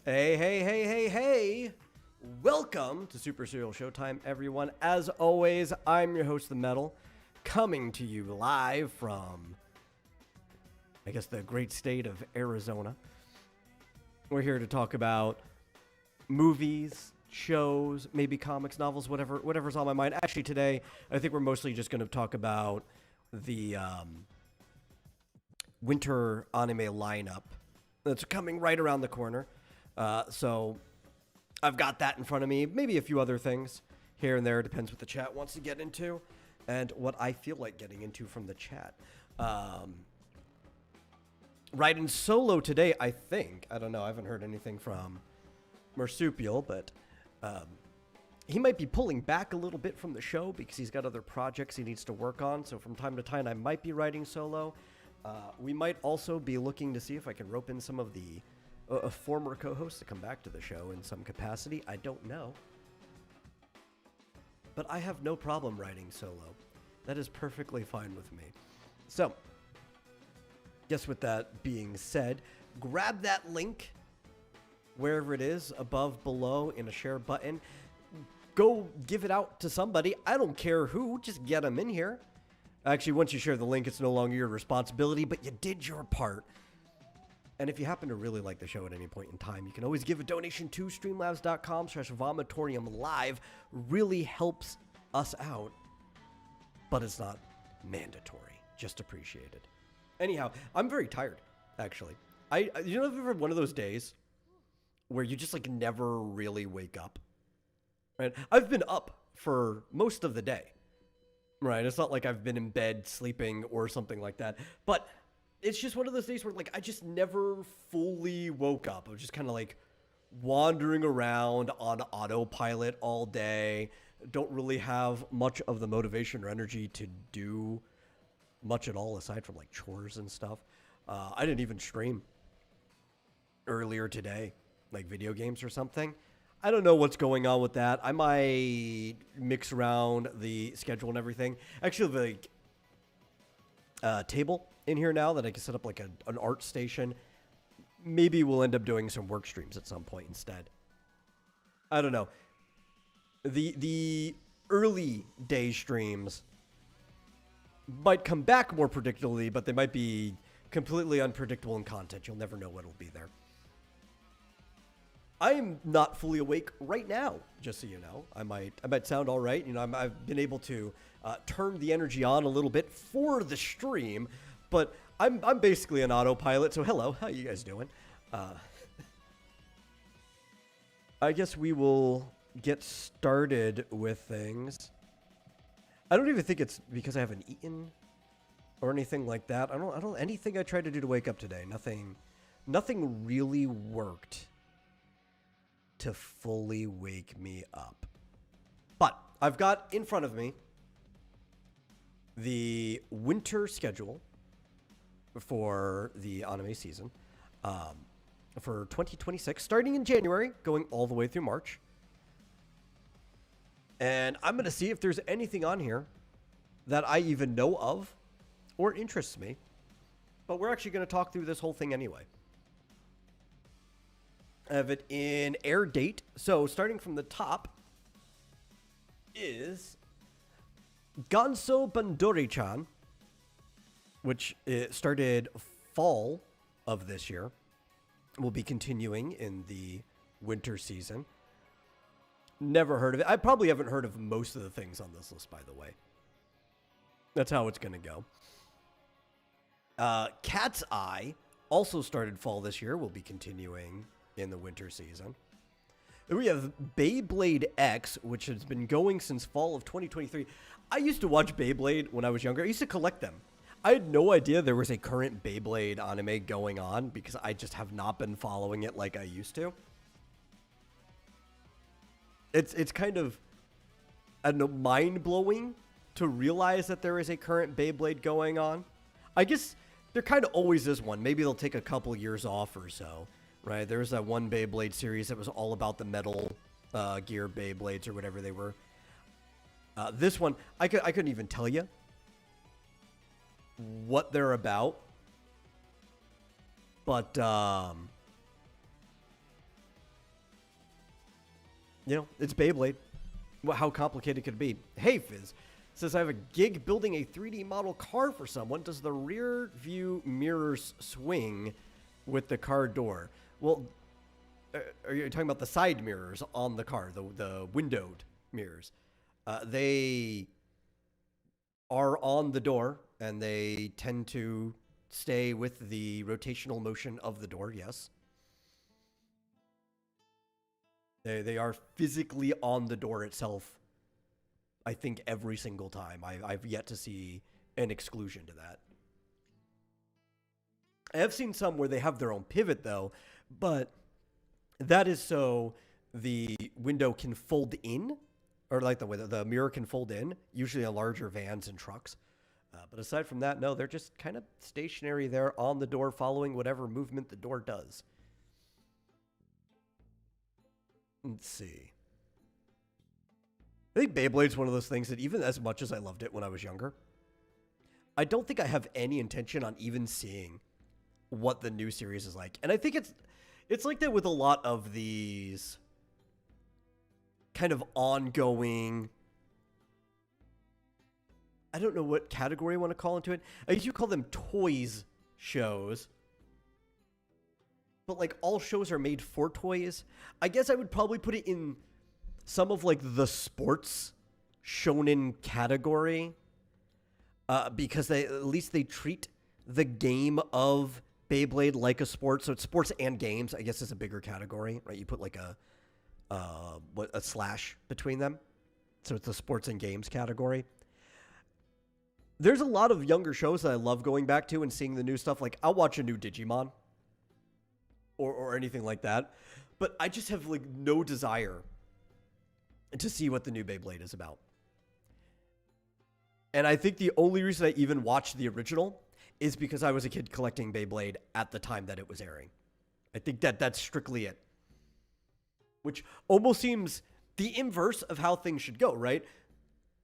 Hey, hey, hey, hey, hey! Welcome to Super Serial Showtime, everyone. As always, I'm your host, The Metal, coming to you live from, I guess, the great state of Arizona. We're here to talk about movies, shows, maybe comics, novels, whatever's on my mind. Actually, today, I think we're mostly just going to talk about the winter anime lineup that's coming right around the corner. So I've got that in front of me. Maybe a few other things here and there. Depends what the chat wants to get into and what I feel like getting into from the chat. Riding solo today, I think. I don't know. I haven't heard anything from Marsupial, but he might be pulling back a little bit from the show because he's got other projects he needs to work on. So from time to time, I might be riding solo. We might also be looking to see if I can rope in some of the former co-hosts to come back to the show in some capacity. I don't know. But I have no problem riding solo. That is perfectly fine with me. So, guess with that being said, grab that link wherever it is, above, below, in a share button. Go give it out to somebody. I don't care who, just get them in here. Actually, once you share the link, it's no longer your responsibility, but you did your part. And if you happen to really like the show at any point in time, you can always give a donation to streamlabs.com/vomitoriumlive. Really helps us out, but it's not mandatory. Just appreciated. Anyhow, I'm very tired, actually. You know, if you've had one of those days where you just like never really wake up, right? I've been up for most of the day, right? It's not like I've been in bed sleeping or something like that, but it's just one of those days where like I just never fully woke up. I was just kind of like wandering around on autopilot all day. Don't really have much of the motivation or energy to do much at all aside from like chores and stuff. I didn't even stream earlier today, like video games or something. I don't know what's going on with that. I might mix around the schedule and everything. Actually, the table in here now that I can set up like an art station. Maybe we'll end up doing some work streams at some point instead. I don't know. The early day streams might come back more predictably, but they might be completely unpredictable in content. You'll never know what'll be there. I am not fully awake right now, just so you know. I might sound all right. You know, I've been able to turn the energy on a little bit for the stream, but I'm basically an autopilot. So hello, how you guys doing? I guess we will get started with things. I don't even think it's because I haven't eaten or anything like that. I don't anything I tried to do to wake up today. Nothing really worked to fully wake me up. But I've got in front of me the winter schedule for the anime season for 2026, starting in January, going all the way through March. And I'm going to see if there's anything on here that I even know of or interests me. But we're actually going to talk through this whole thing anyway. I have it in air date. So starting from the top is Ganso Bandori-chan, which started fall of this year. Will be continuing in the winter season. Never heard of it. I probably haven't heard of most of the things on this list, by the way. That's how it's going to go. Cat's Eye also started fall this year. Will be continuing in the winter season. Then we have Beyblade X, which has been going since fall of 2023. I used to watch Beyblade when I was younger. I used to collect them. I had no idea there was a current Beyblade anime going on because I just have not been following it like I used to. It's kind of, I don't know, mind-blowing to realize that there is a current Beyblade going on. I guess there kind of always is one. Maybe they'll take a couple years off or so, right? There was that one Beyblade series that was all about the Metal Gear Beyblades or whatever they were. This one, I couldn't even tell you what they're about. But It's Beyblade. How complicated could it be? Hey, Fizz says, I have a gig building a 3D model car for someone. Does the rear view mirrors swing with the car door? Well, are you talking about the side mirrors on the car, the windowed mirrors? They are on the door, and they tend to stay with the rotational motion of the door, yes. They are physically on the door itself, I think, every single time. I've yet to see an exclusion to that. I have seen some where they have their own pivot, though, but that is so the window can fold in, or like the mirror can fold in, usually on larger vans and trucks. But aside from that, no, they're just kind of stationary there on the door, following whatever movement the door does. Let's see. I think Beyblade's one of those things that even as much as I loved it when I was younger, I don't think I have any intention on even seeing what the new series is like. And I think it's like that with a lot of these kind of ongoing, I don't know what category I want to call into it. I guess you call them toys shows. But like all shows are made for toys. I guess I would probably put it in some of like the sports shonen category. Because at least they treat the game of Beyblade like a sport. So it's sports and games, I guess, is a bigger category, right? You put like a slash between them. So it's the sports and games category. There's a lot of younger shows that I love going back to and seeing the new stuff. Like I'll watch a new Digimon or anything like that. But I just have like no desire to see what the new Beyblade is about. And I think the only reason I even watched the original is because I was a kid collecting Beyblade at the time that it was airing. I think that's strictly it. Which almost seems the inverse of how things should go, right?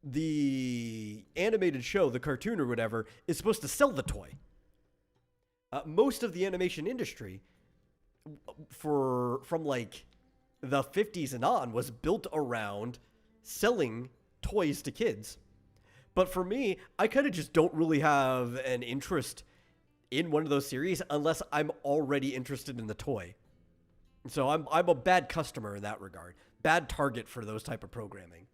The animated show, the cartoon or whatever, is supposed to sell the toy. Most of the animation industry from like the 50s and on was built around selling toys to kids. But for me, I kind of just don't really have an interest in one of those series unless I'm already interested in the toy. So I'm a bad customer in that regard. Bad target for those type of programming.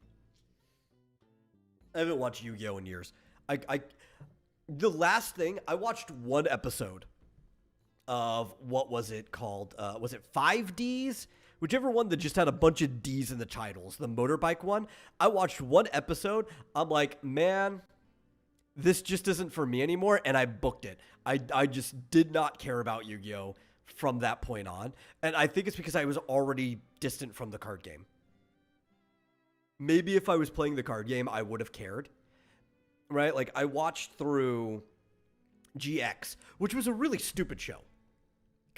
I haven't watched Yu-Gi-Oh! In years. The last thing, I watched one episode of, what was it called? Was it 5Ds? Whichever one that just had a bunch of D's in the titles, the motorbike one. I watched one episode. I'm like, man, this just isn't for me anymore, and I booked it. I just did not care about Yu-Gi-Oh! From that point on, and I think it's because I was already distant from the card game. Maybe if I was playing the card game, I would have cared, right? Like, I watched through GX, which was a really stupid show,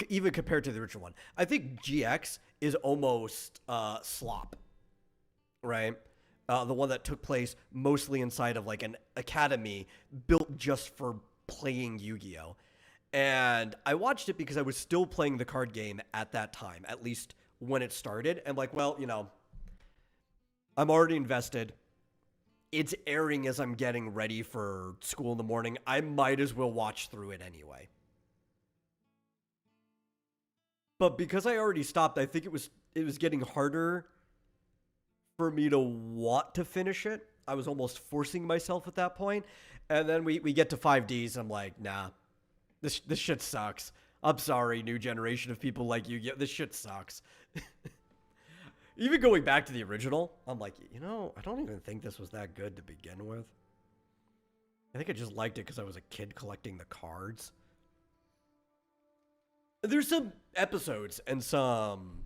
even compared to the original one. I think GX is almost slop, right? The one that took place mostly inside of like an academy built just for playing Yu-Gi-Oh! And I watched it because I was still playing the card game at that time, at least when it started. And like, well, I'm already invested. It's airing as I'm getting ready for school in the morning. I might as well watch through it anyway. But because I already stopped, I think it was getting harder for me to want to finish it. I was almost forcing myself at that point. And then we get to 5Ds, and I'm like, nah, this shit sucks. I'm sorry, new generation of people like you. This shit sucks. Even going back to the original, I'm like, I don't even think this was that good to begin with. I think I just liked it because I was a kid collecting the cards. There's some episodes and some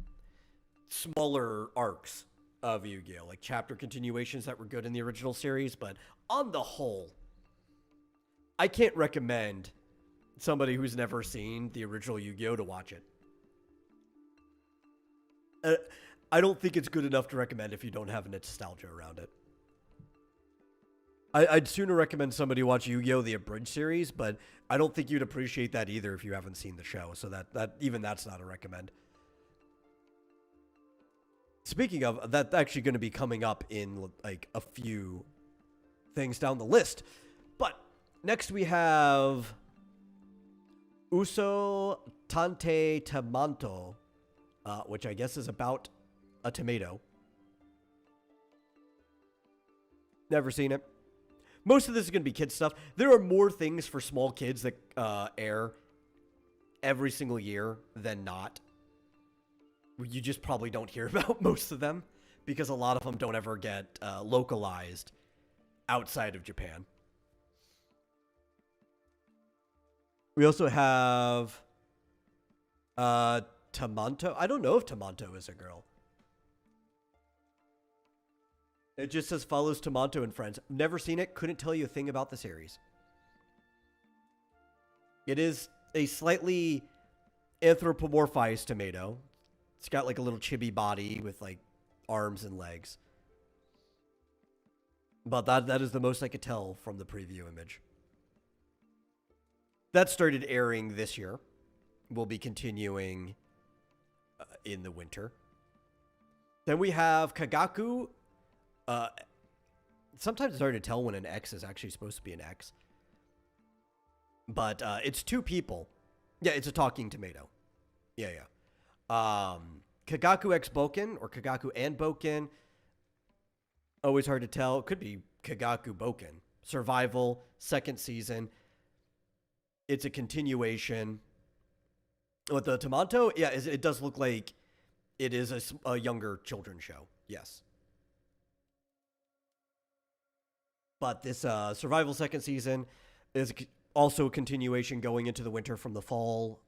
smaller arcs of Yu-Gi-Oh! Like chapter continuations that were good in the original series, but on the whole, I can't recommend somebody who's never seen the original Yu-Gi-Oh! To watch it. I don't think it's good enough to recommend if you don't have nostalgia around it. I'd sooner recommend somebody watch Yu-Gi-Oh! The Abridged series, but I don't think you'd appreciate that either if you haven't seen the show, so that even that's not a recommend. Speaking of, that's actually going to be coming up in like a few things down the list. But next we have Uso Tante Tomato, which I guess is about a tomato. Never seen it. Most of this is going to be kids stuff. There are more things for small kids that air every single year than not. You just probably don't hear about most of them because a lot of them don't ever get localized outside of Japan. We also have Tamanto. I don't know if Tamanto is a girl. It just says follows Tamanto and friends. Never seen it. Couldn't tell you a thing about the series. It is a slightly anthropomorphized tomato. It's got like a little chibi body with like arms and legs. But that is the most I could tell from the preview image. That started airing this year. Will be continuing in the winter. Then we have Kagaku. Sometimes it's hard to tell when an X is actually supposed to be an X. But it's two people. Yeah, it's a talking tomato. Yeah. Kagaku X Boken or Kagaku and Boken. Always hard to tell. It could be Kagaku Boken. Survival, second season. It's a continuation. With the Tomato, yeah, it does look like it is a younger children's show. Yes. But this Survival second season is also a continuation going into the winter from the fall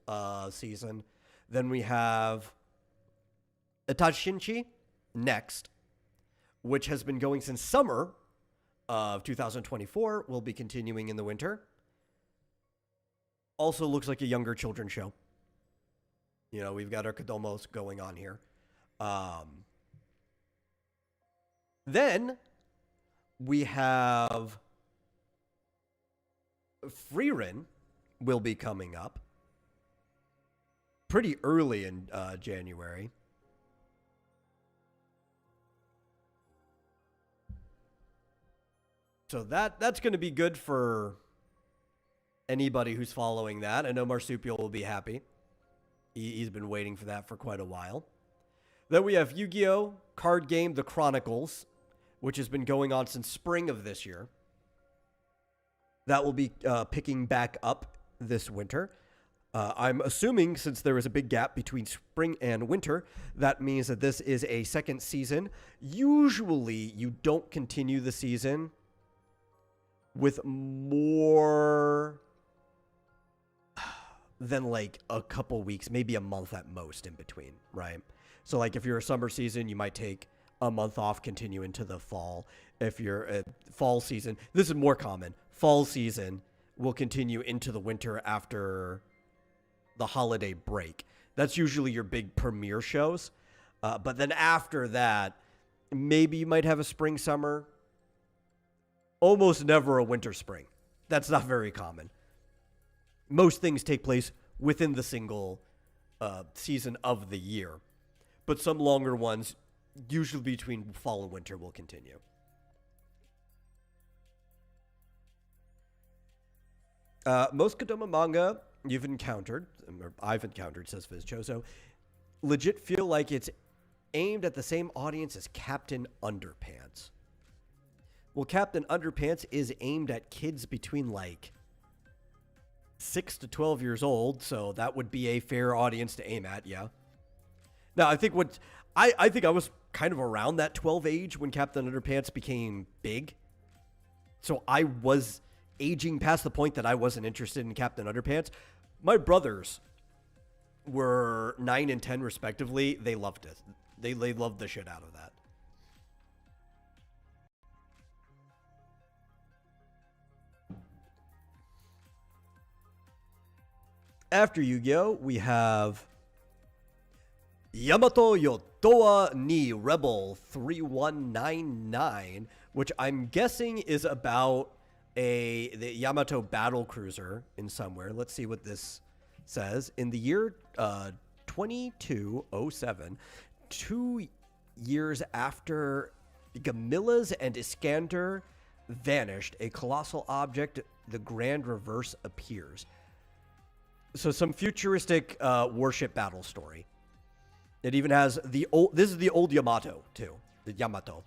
season. Then we have Itashinchi next, which has been going since summer of 2024. Will be continuing in the winter. Also looks like a younger children's show. You know, we've got our Kodomos going on here. Then we have Frieren will be coming up pretty early in January. So that's going to be good for anybody who's following that. I know Marsupial will be happy. He's been waiting for that for quite a while. Then we have Yu-Gi-Oh! Card game The Chronicles, which has been going on since spring of this year. That will be picking back up this winter. I'm assuming since there is a big gap between spring and winter, that means that this is a second season. Usually, you don't continue the season with more than like a couple weeks, maybe a month at most in between, right? So like if you're a summer season, you might take a month off, continue into the fall. If you're a fall season, this is more common. Fall season will continue into the winter after the holiday break. That's usually your big premiere shows. But then after that, maybe you might have a spring, summer. Almost never a winter, spring. That's not very common. Most things take place within the single season of the year. But some longer ones, usually between fall and winter, will continue. Most Kodama manga you've encountered, or I've encountered, says Viz Choso, legit feel like it's aimed at the same audience as Captain Underpants. Well, Captain Underpants is aimed at kids between like 6 to 12 years old, so that would be a fair audience to aim at, yeah. Now, I think I think I was kind of around that 12 age when Captain Underpants became big. So I was aging past the point that I wasn't interested in Captain Underpants. My brothers were 9 and 10 respectively. They loved it. They loved the shit out of that. After Yu-Gi-Oh, we have Yamato Yotoa ni Rebel 3199, which I'm guessing is about the Yamato battle cruiser in somewhere. Let's see what this says. In the year 2207, two years after Gamillas and Iskander vanished, a colossal object, the Grand Reverse, appears. So some futuristic warship battle story. It even has the old. This is the old Yamato too. The Yamato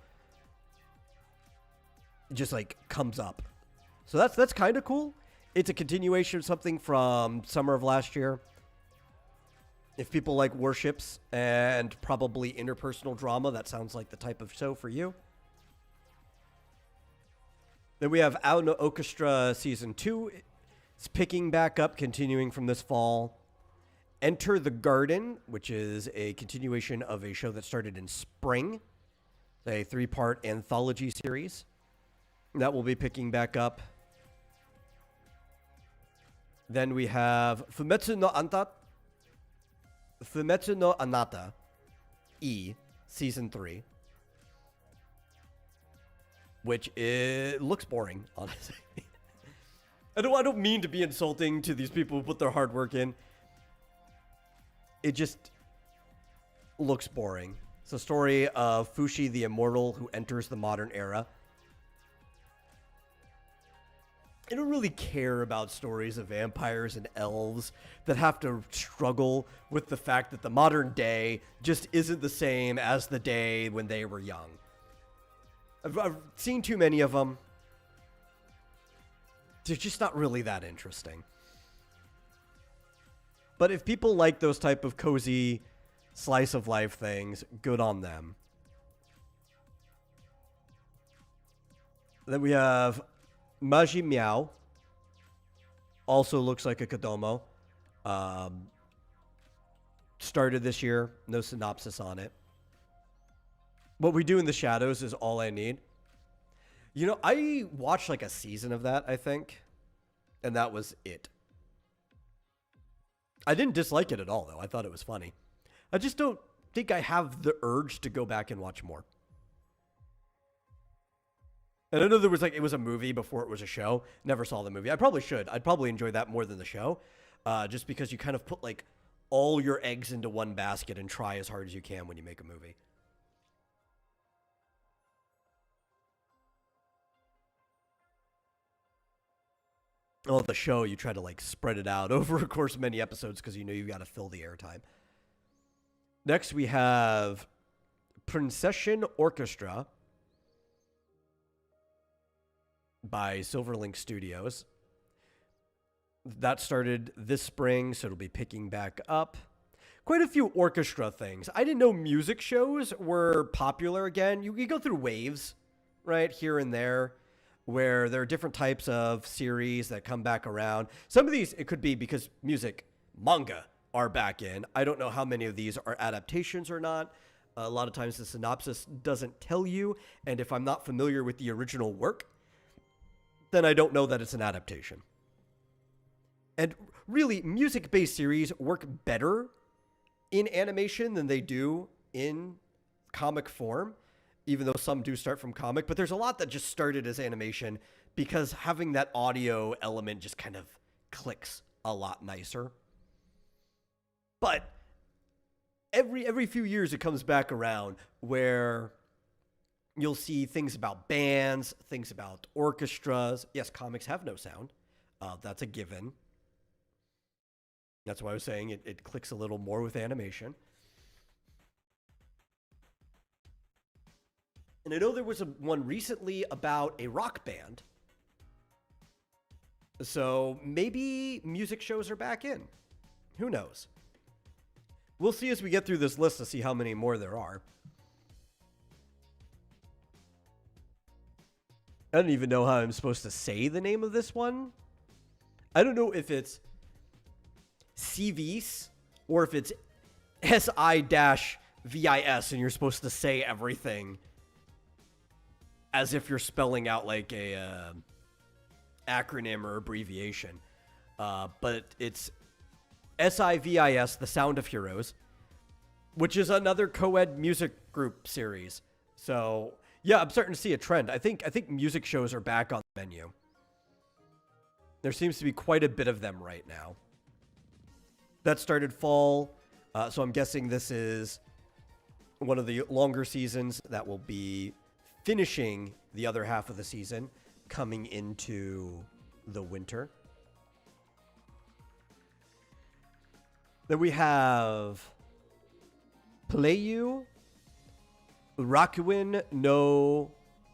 just like comes up. So that's kind of cool. It's a continuation of something from summer of last year. If people like warships and probably interpersonal drama, that sounds like the type of show for you. Then we have Ao no Orchestra Season 2. It's picking back up, continuing from this fall. Enter the Garden, which is a continuation of a show that started in spring. A 3-part anthology series. That will be picking back up. Then we have Fumetsu no Anata E, Season 3. Which looks boring, honestly. I don't mean to be insulting to these people who put their hard work in. It just looks boring. It's a story of Fushi the Immortal who enters the modern era. I don't really care about stories of vampires and elves that have to struggle with the fact that the modern day just isn't the same as the day when they were young. I've seen too many of them. They're just not really that interesting. But if people like those type of cozy slice of life things, good on them. Then we have Maji Meow. Also looks like a Kodomo. Started this year. No synopsis on it. What We Do in the Shadows is all I need. You know, I watched like a season of that, I think. And that was it. I didn't dislike it at all, though. I thought it was funny. I just don't think I have the urge to go back and watch more. And I know there was like, it was a movie before it was a show. Never saw the movie. I probably should. I'd probably enjoy that more than the show. Just because you kind of put like all your eggs into one basket and try as hard as you can when you make a movie. Well, the show, you try to like spread it out over a course of many episodes because you know you've got to fill the airtime. Next, we have Princession Orchestra by Silverlink Studios. That started this spring, so it'll be picking back up. Quite a few orchestra things. I didn't know music shows were popular again. You go through waves, right, here and there, where there are different types of series that come back around. Some of these, it could be because music, manga are back in. I don't know how many of these are adaptations or not. A lot of times the synopsis doesn't tell you, and if I'm not familiar with the original work, then I don't know that it's an adaptation. And really, music-based series work better in animation than they do in comic form, even though some do start from comic. But there's a lot that just started as animation because having that audio element just kind of clicks a lot nicer. But every few years it comes back around where you'll see things about bands, things about orchestras. Yes, comics have no sound. That's a given. That's why I was saying it clicks a little more with animation. And I know there was one recently about a rock band. So maybe music shows are back in. Who knows? We'll see as we get through this list to see how many more there are. I don't even know how I'm supposed to say the name of this one. I don't know if it's CVs or if it's SI-VIS and you're supposed to say everything as if you're spelling out like a acronym or abbreviation. But it's SIVIS, The Sound of Heroes, which is another co-ed music group series. So yeah, I'm starting to see a trend. I think music shows are back on the menu. There seems to be quite a bit of them right now. That started fall, so I'm guessing this is one of the longer seasons that will be finishing the other half of the season, coming into the winter. Then we have Playu Rakuin no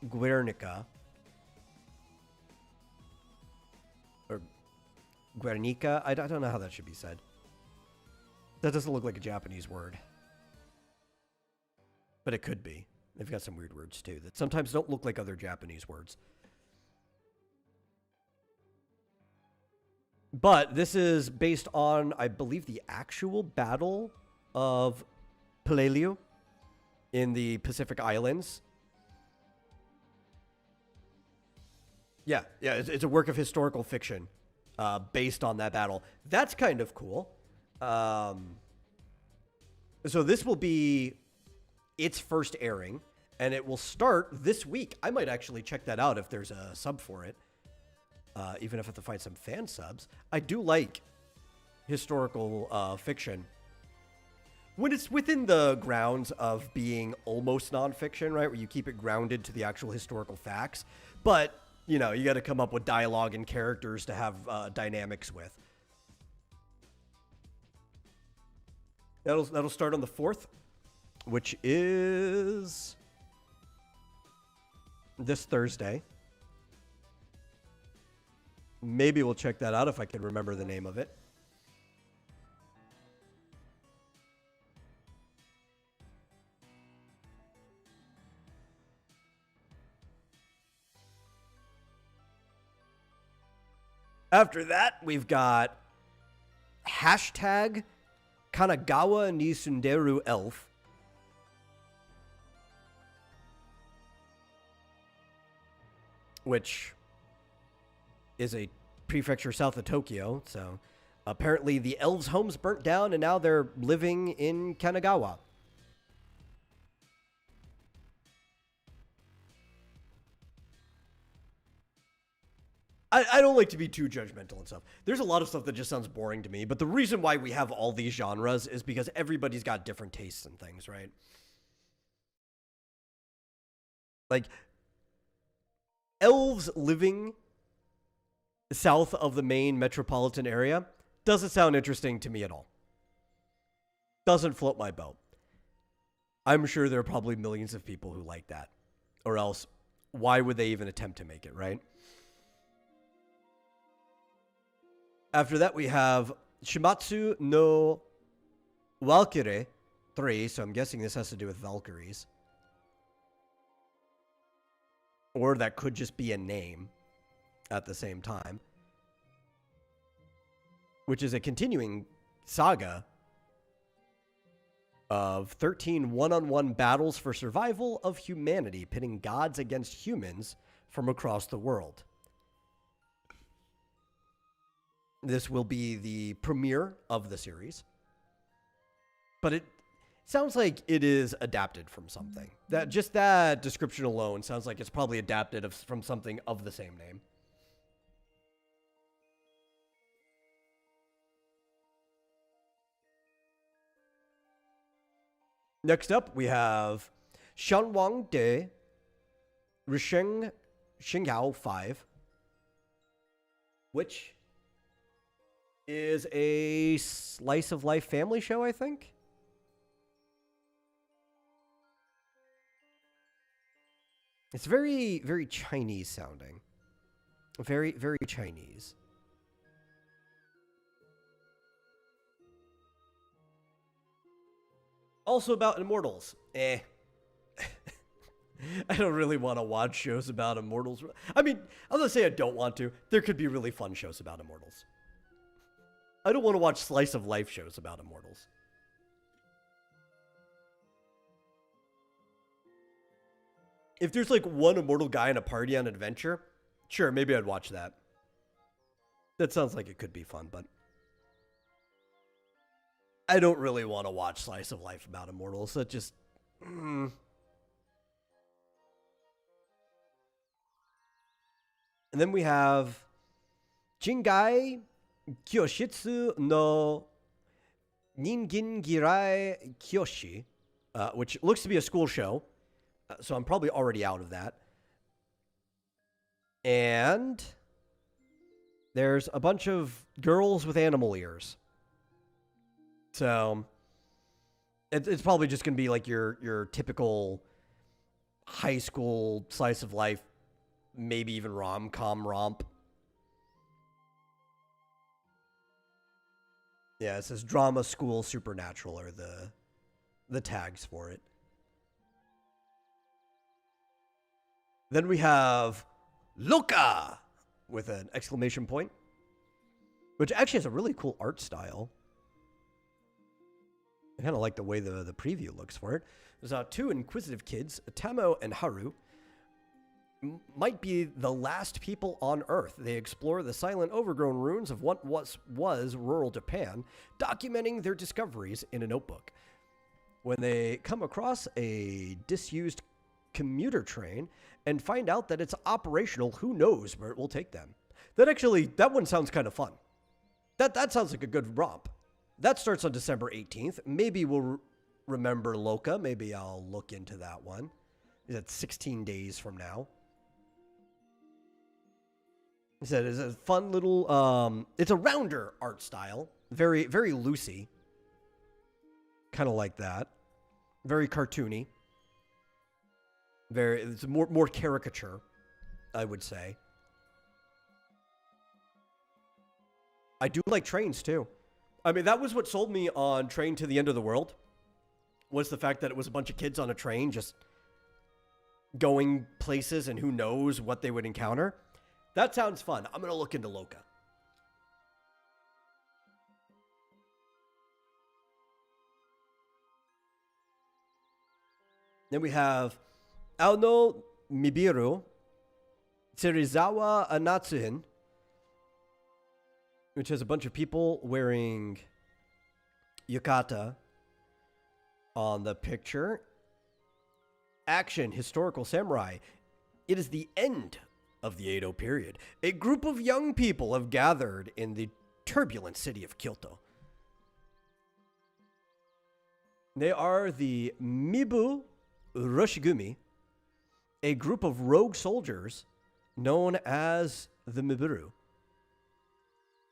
Guernica. Or Guernica? I don't know how that should be said. That doesn't look like a Japanese word. But it could be. They've got some weird words too that sometimes don't look like other Japanese words. But this is based on, I believe, the actual battle of Peleliu in the Pacific Islands. Yeah, it's a work of historical fiction based on that battle. That's kind of cool. So this will be its first airing, and it will start this week. I might actually check that out if there's a sub for it, even if I have to find some fan subs. I do like historical fiction when it's within the grounds of being almost nonfiction, right? Where you keep it grounded to the actual historical facts. But, you know, you got to come up with dialogue and characters to have dynamics with. That'll start on the 4th, which is this Thursday. Maybe we'll check that out if I can remember the name of it. After that, we've got hashtag Kanagawa ni Sunderu Elf. Which is a prefecture south of Tokyo. So apparently the elves' homes burnt down and now they're living in Kanagawa. I don't like to be too judgmental and stuff. There's a lot of stuff that just sounds boring to me, but the reason why we have all these genres is because everybody's got different tastes and things, right? Like, elves living south of the main metropolitan area doesn't sound interesting to me at all. Doesn't float my boat. I'm sure there are probably millions of people who like that. Or else, why would they even attempt to make it, right? After that, we have Shimatsu no Valkyrie 3, so I'm guessing this has to do with Valkyries. Or that could just be a name at the same time. Which is a continuing saga of 13 one-on-one battles for survival of humanity, pitting gods against humans from across the world. This will be the premiere of the series. But it sounds like it is adapted from something. That description alone sounds like it's probably adapted from something of the same name. Next up, we have Shanwang De Risheng Xingyao 5, which is a slice of life family show, I think. It's very, very Chinese sounding. Very, very Chinese. Also about immortals. I don't really want to watch shows about immortals. I mean, I'm going to say I don't want to. There could be really fun shows about immortals. I don't want to watch slice of life shows about immortals. If there's like one immortal guy in a party on adventure, sure, maybe I'd watch that. That sounds like it could be fun, but I don't really want to watch slice of life about immortals. That just... And then we have Jingai Kyoshitsu no Ningin Girai Kyoshi. which looks to be a school show. So I'm probably already out of that. And there's a bunch of girls with animal ears. So it's probably just going to be like your typical high school slice of life, maybe even rom-com romp. Yeah, it says drama, school, supernatural are the tags for it. Then we have Loca with an exclamation point, which actually has a really cool art style. I kind of like the way the preview looks for it. There's two inquisitive kids, Tamo and Haru, might be the last people on Earth. They explore the silent, overgrown ruins of what was rural Japan, documenting their discoveries in a notebook. When they come across a disused commuter train and find out that it's operational, who knows where it will take them. That one sounds kind of fun. That sounds like a good romp. That starts on December 18th. Maybe we'll remember Loca. Maybe I'll look into that one. That's 16 days from now. He said it's a fun little, it's a rounder art style. Very, very loosey. Kind of like that. Very cartoony. It's more caricature, I would say. I do like trains too. I mean, that was what sold me on Train to the End of the World, was the fact that it was a bunch of kids on a train just going places and who knows what they would encounter. That sounds fun. I'm going to look into Loca. Then we have Aono Mibiru, Serizawa Anatsuhin, which has a bunch of people wearing yukata on the picture. Action, historical samurai. It is the end of the Edo period. A group of young people have gathered in the turbulent city of Kyoto. They are the Mibu Roshigumi, a group of rogue soldiers known as the Mibiru.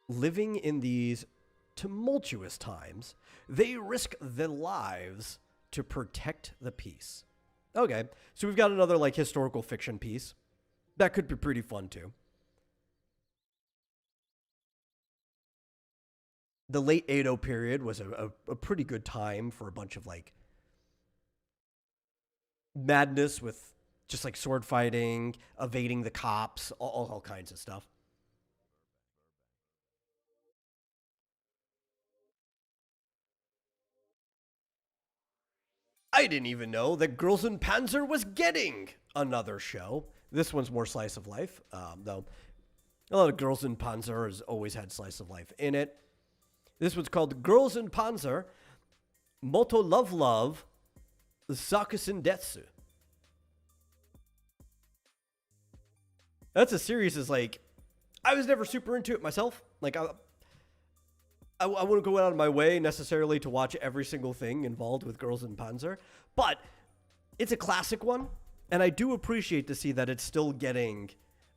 Living in these tumultuous times, they risk their lives to protect the peace. Okay, so we've got another like historical fiction piece. That could be pretty fun too. The late Edo period was a pretty good time for a bunch of like madness with just like sword fighting, evading the cops, all kinds of stuff. I didn't even know that Girls in Panzer was getting another show. This one's more slice of life, though. A lot of Girls in Panzer has always had slice of life in it. This one's called Girls in Panzer, Moto Love Love, Sakusen Detsu. That's a series is like, I was never super into it myself. Like, I wouldn't go out of my way necessarily to watch every single thing involved with Girls in Panzer, but it's a classic one, and I do appreciate to see that it's still getting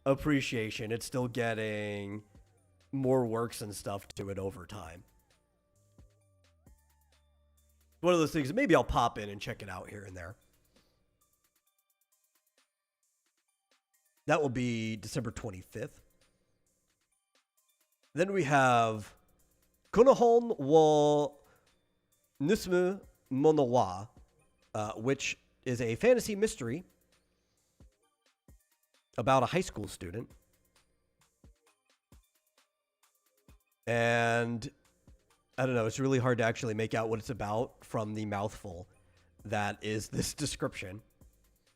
appreciation. It's still getting more works and stuff to it over time. One of those things, maybe I'll pop in and check it out here and there. That will be December 25th. Then we have Konohon wo Nusumu Mono wa, which is a fantasy mystery about a high school student. And I don't know, it's really hard to actually make out what it's about from the mouthful that is this description.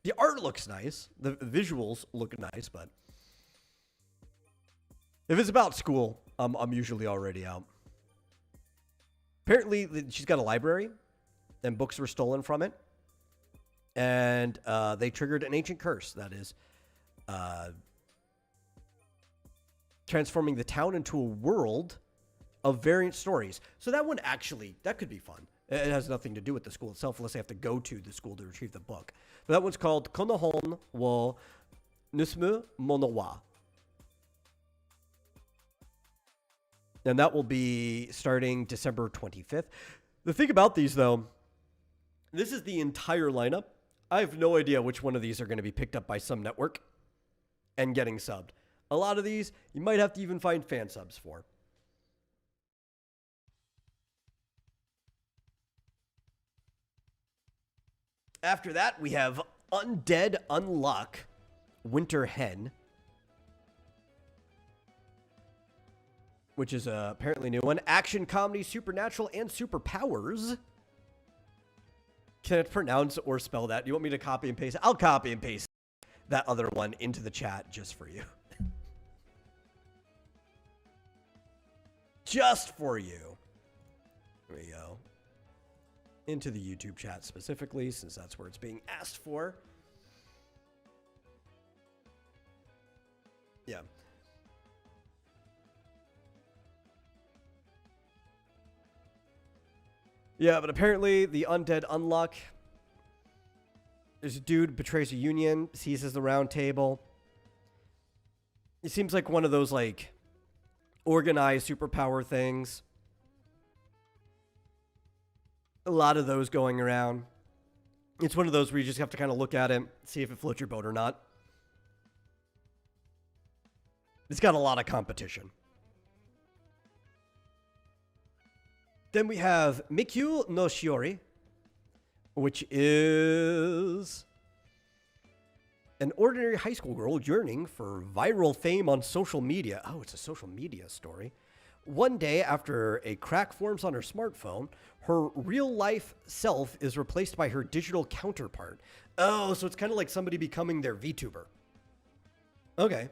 The art looks nice. The visuals look nice, but if it's about school, I'm usually already out. Apparently, she's got a library, and books were stolen from it. And they triggered an ancient curse that is transforming the town into a world of variant stories. So that one actually, that could be fun. It has nothing to do with the school itself unless they have to go to the school to retrieve the book. But that one's called Konohon wo Nusmu Mono wa. And that will be starting December 25th. The thing about these, though, this is the entire lineup. I have no idea which one of these are going to be picked up by some network and getting subbed. A lot of these, you might have to even find fan subs for. After that, we have Undead Unluck, Winter Hen, which is apparently a new one. Action, comedy, supernatural, and superpowers. Can't pronounce or spell that. You want me to copy and paste? I'll copy and paste that other one into the chat just for you. Just for you. There we go. Into the YouTube chat specifically, since that's where it's being asked for. Yeah. Yeah, but apparently the Undead Unluck. There's a dude betrays a union, seizes the round table. It seems like one of those, like, organized superpower things. A lot of those going around. It's one of those where you just have to kind of look at it, see if it floats your boat or not. It's got a lot of competition. Then we have Mikyu no Shiori, which is an ordinary high school girl yearning for viral fame on social media. Oh, it's a social media story. One day, after a crack forms on her smartphone, her real-life self is replaced by her digital counterpart. Oh, so it's kind of like somebody becoming their VTuber. Okay.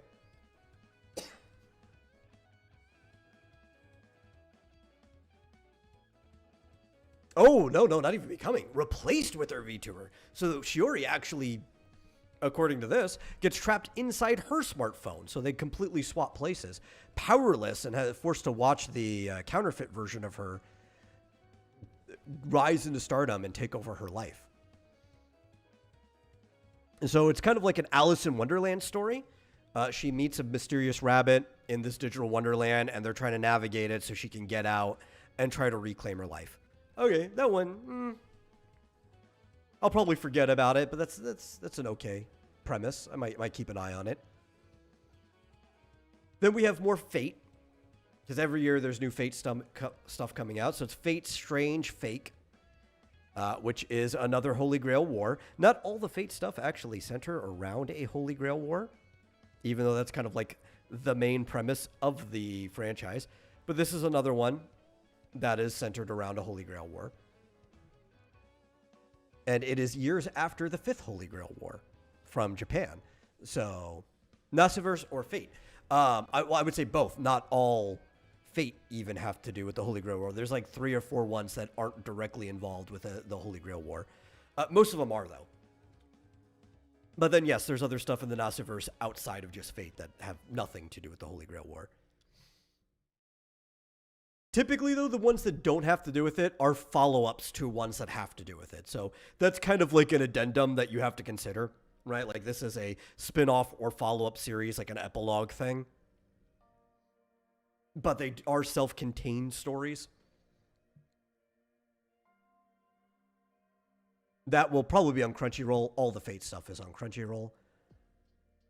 Oh, no, not even becoming. Replaced with her VTuber. So Shiori actually, according to this, gets trapped inside her smartphone. So they completely swap places. Powerless and forced to watch the counterfeit version of her rise into stardom and take over her life. And so it's kind of like an Alice in Wonderland story. She meets a mysterious rabbit in this digital wonderland, and they're trying to navigate it so she can get out and try to reclaim her life. Okay, that one, I'll probably forget about it, but that's an okay premise. I might keep an eye on it. Then we have more Fate, because every year there's new Fate stuff coming out. So it's Fate Strange Fake, which is another Holy Grail war. Not all the Fate stuff actually center around a Holy Grail war, even though that's kind of like the main premise of the franchise. But this is another one that is centered around a Holy Grail war. And it is years after the 5th Holy Grail war from Japan. So, Nasiverse or Fate. I would say both. Not all Fate even have to do with the Holy Grail war. There's like 3 or 4 ones that aren't directly involved with the Holy Grail war. Most of them are, though. But then, yes, there's other stuff in the Nasiverse outside of just Fate that have nothing to do with the Holy Grail war. Typically, though, the ones that don't have to do with it are follow-ups to ones that have to do with it. So that's kind of like an addendum that you have to consider, right? Like this is a spin-off or follow-up series, like an epilogue thing. But they are self-contained stories. That will probably be on Crunchyroll. All the Fate stuff is on Crunchyroll.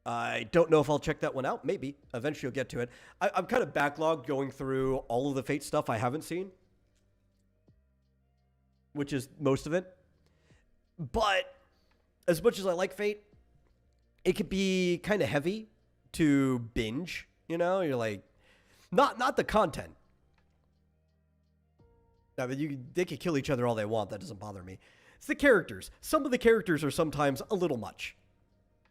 I don't know if I'll check that one out. Maybe. Eventually you'll get to it. I'm kind of backlogged going through all of the Fate stuff I haven't seen, which is most of it. But as much as I like Fate, it could be kind of heavy to binge. You know, you're like, not the content. I mean, they could kill each other all they want. That doesn't bother me. It's the characters. Some of the characters are sometimes a little much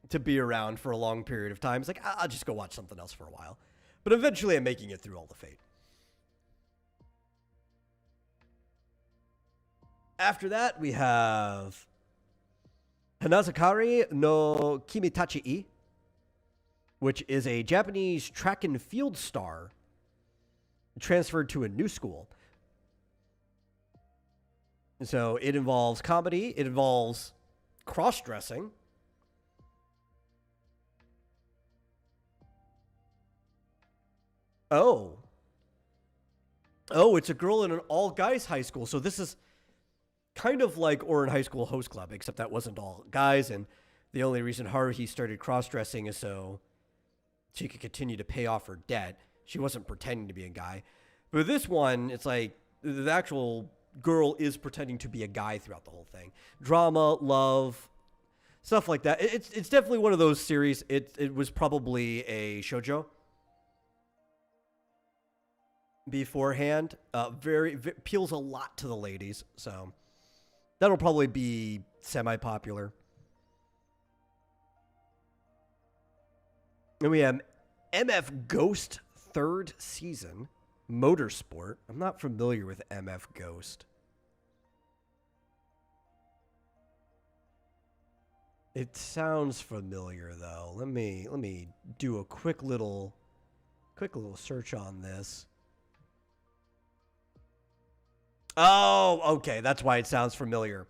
to be around for a long period of time. It's like, I'll just go watch something else for a while. But eventually I'm making it through all the Fate. After that, we have Hanazakari no Kimitachi-i, which is a Japanese track and field star transferred to a new school. So it involves comedy, it involves cross dressing. Oh. Oh, it's a girl in an all guys high school. So this is kind of like Orin High School Host Club, except that wasn't all guys. And the only reason Haruhi started cross dressing is so she could continue to pay off her debt. She wasn't pretending to be a guy. But this one, it's like the actual girl is pretending to be a guy throughout the whole thing. Drama, love, stuff like that. It's definitely one of those series. It was probably a shoujo beforehand. Appeals a lot to the ladies, so that'll probably be semi-popular. And we have MF Ghost third season, Motorsport. I'm not familiar with MF Ghost. It sounds familiar though. Let me do a quick little search on this. Oh, okay, that's why it sounds familiar.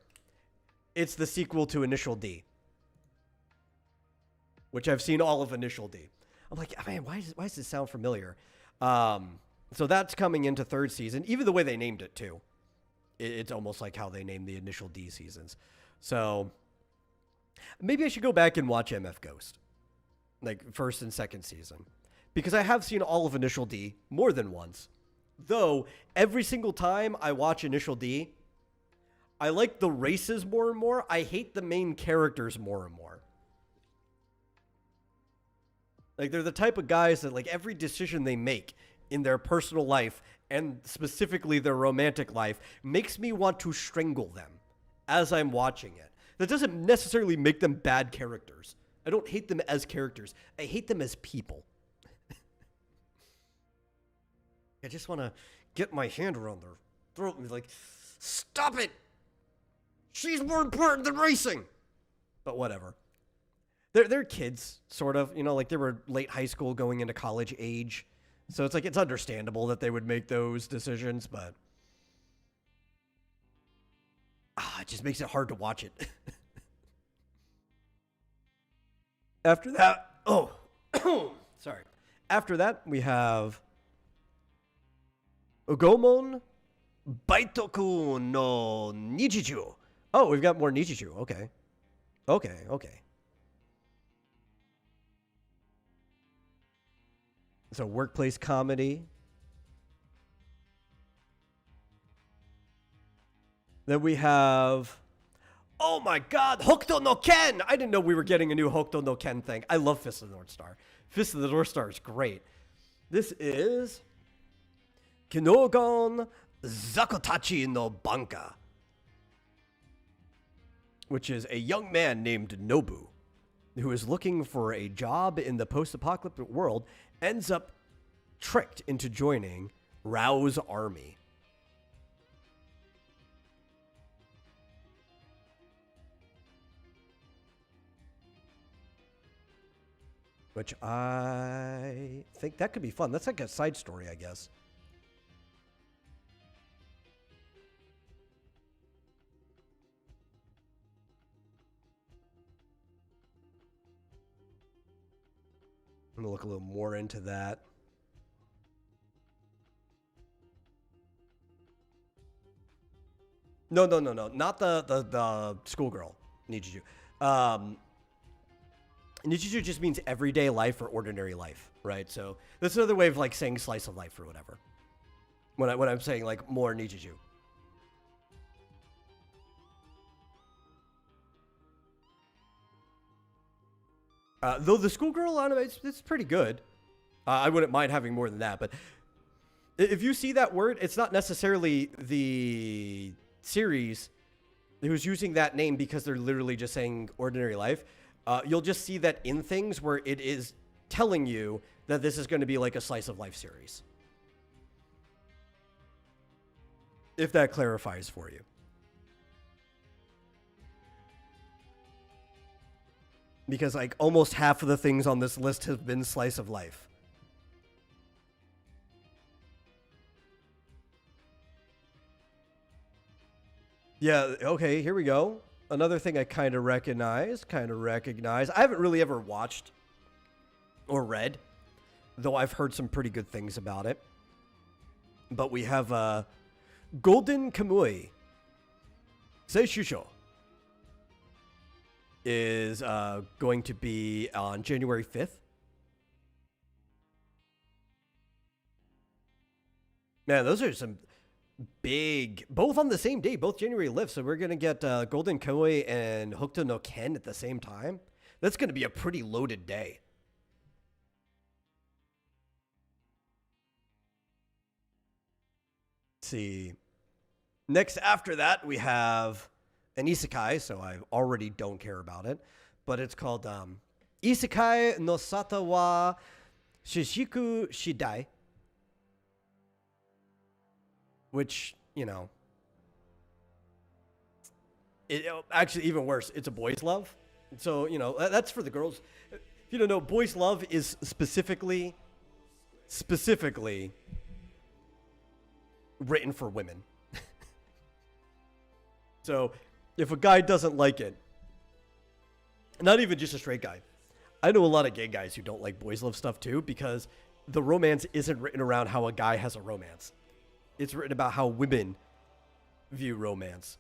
It's the sequel to Initial D, which I've seen all of Initial D. I'm like, man, why does this sound familiar? So that's coming into third season. Even the way they named it too, it's almost like how they named the Initial D seasons. So maybe I should go back and watch MF Ghost, like first and second season, because I have seen all of Initial D more than once. Though every single time I watch Initial D, I like the races more and more. I hate the main characters more and more. Like, they're the type of guys that, like, every decision they make in their personal life, and specifically their romantic life, makes me want to strangle them as I'm watching it. That doesn't necessarily make them bad characters. I don't hate them as characters. I hate them as people. I just want to get my hand around their throat and be like, stop it! She's more important than racing! But whatever. They're kids, sort of. You know, like they were late high school going into college age. So it's like, it's understandable that they would make those decisions, but it just makes it hard to watch it. After that, sorry. After that, we have Ugomon Baitoku no Nichiju. Oh, we've got more Nichiju. Okay. So workplace comedy. Then we have, oh my God, Hokuto no Ken! I didn't know we were getting a new Hokuto no Ken thing. I love Fist of the North Star. Fist of the North Star is great. This is Kinogon Zakotachi no Banka, which is a young man named Nobu who is looking for a job in the post-apocalyptic world, ends up tricked into joining Rao's army. Which I think that could be fun. That's like a side story, I guess. I'm gonna look a little more into that. No. Not the schoolgirl, Nichiju. Nichiju just means everyday life or ordinary life, right? So that's another way of like saying slice of life or whatever. When I'm saying like more Nichiju. Though the schoolgirl anime, it's pretty good. I wouldn't mind having more than that, but if you see that word, it's not necessarily the series who's using that name because they're literally just saying ordinary life. You'll just see that in things where it is telling you that this is going to be like a slice of life series. If that clarifies for you. Because like almost half of the things on this list have been slice of life. Yeah, okay, here we go. Another thing I kind of recognize. I haven't really ever watched or read, though I've heard some pretty good things about it. But we have Golden Kamui Seishusho is going to be on January 5th. Man, those are some big, both on the same day, both January lifts. So we're going to get Golden Kamui and Hokuto no Ken at the same time. That's going to be a pretty loaded day. Let's see. Next after that, we have an isekai, so I already don't care about it. But it's called Isekai no Sata wa Shishiku Shidai. Which, you know, actually even worse, it's a boys' love. So, you know, that's for the girls. If you don't know, boys' love is specifically written for women. So, if a guy doesn't like it, not even just a straight guy, I know a lot of gay guys who don't like boys' love stuff too, because the romance isn't written around how a guy has a romance. It's written about how women view romance.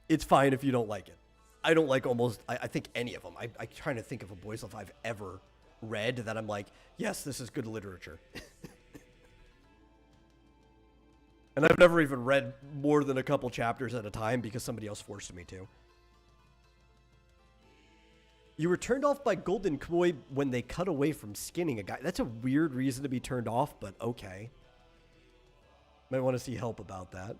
It's fine if you don't like it. I don't like I think any of them. I'm trying to think of a boys' love I've ever read that I'm like, yes, this is good literature. And I've never even read more than a couple chapters at a time because somebody else forced me to. You were turned off by Golden Kamui when they cut away from skinning a guy. That's a weird reason to be turned off, but okay. Might want to see help about that.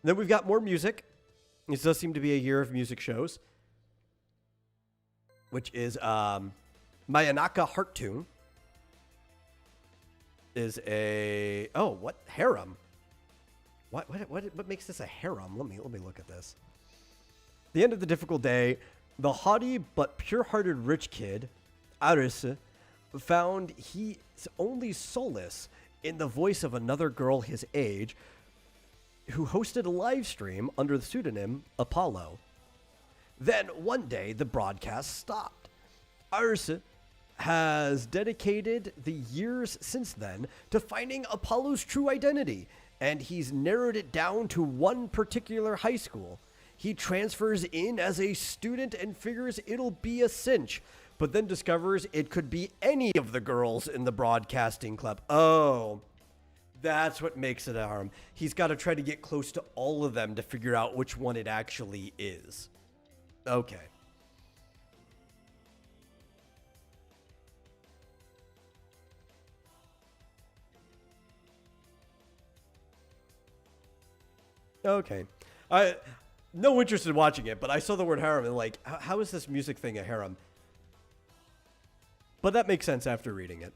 Then we've got more music. This does seem to be a year of music shows, which is Mayanaka Heart Tune. Is a what harem? What makes this a harem? Let me look at this. The end of the difficult day, the haughty but pure-hearted rich kid, Aruse, found his only solace in the voice of another girl his age, who hosted a live stream under the pseudonym Apollo. Then one day, the broadcast stopped. Aruse has dedicated the years since then to finding Apollo's true identity, and he's narrowed it down to one particular high school. He transfers in as a student and figures it'll be a cinch, but then discovers it could be any of the girls in the broadcasting club. Oh, that's what makes it a harem. He's got to try to get close to all of them to figure out which one it actually is. Okay. Okay. No interest in watching it, but I saw the word harem and like, how is this music thing a harem? But that makes sense after reading it.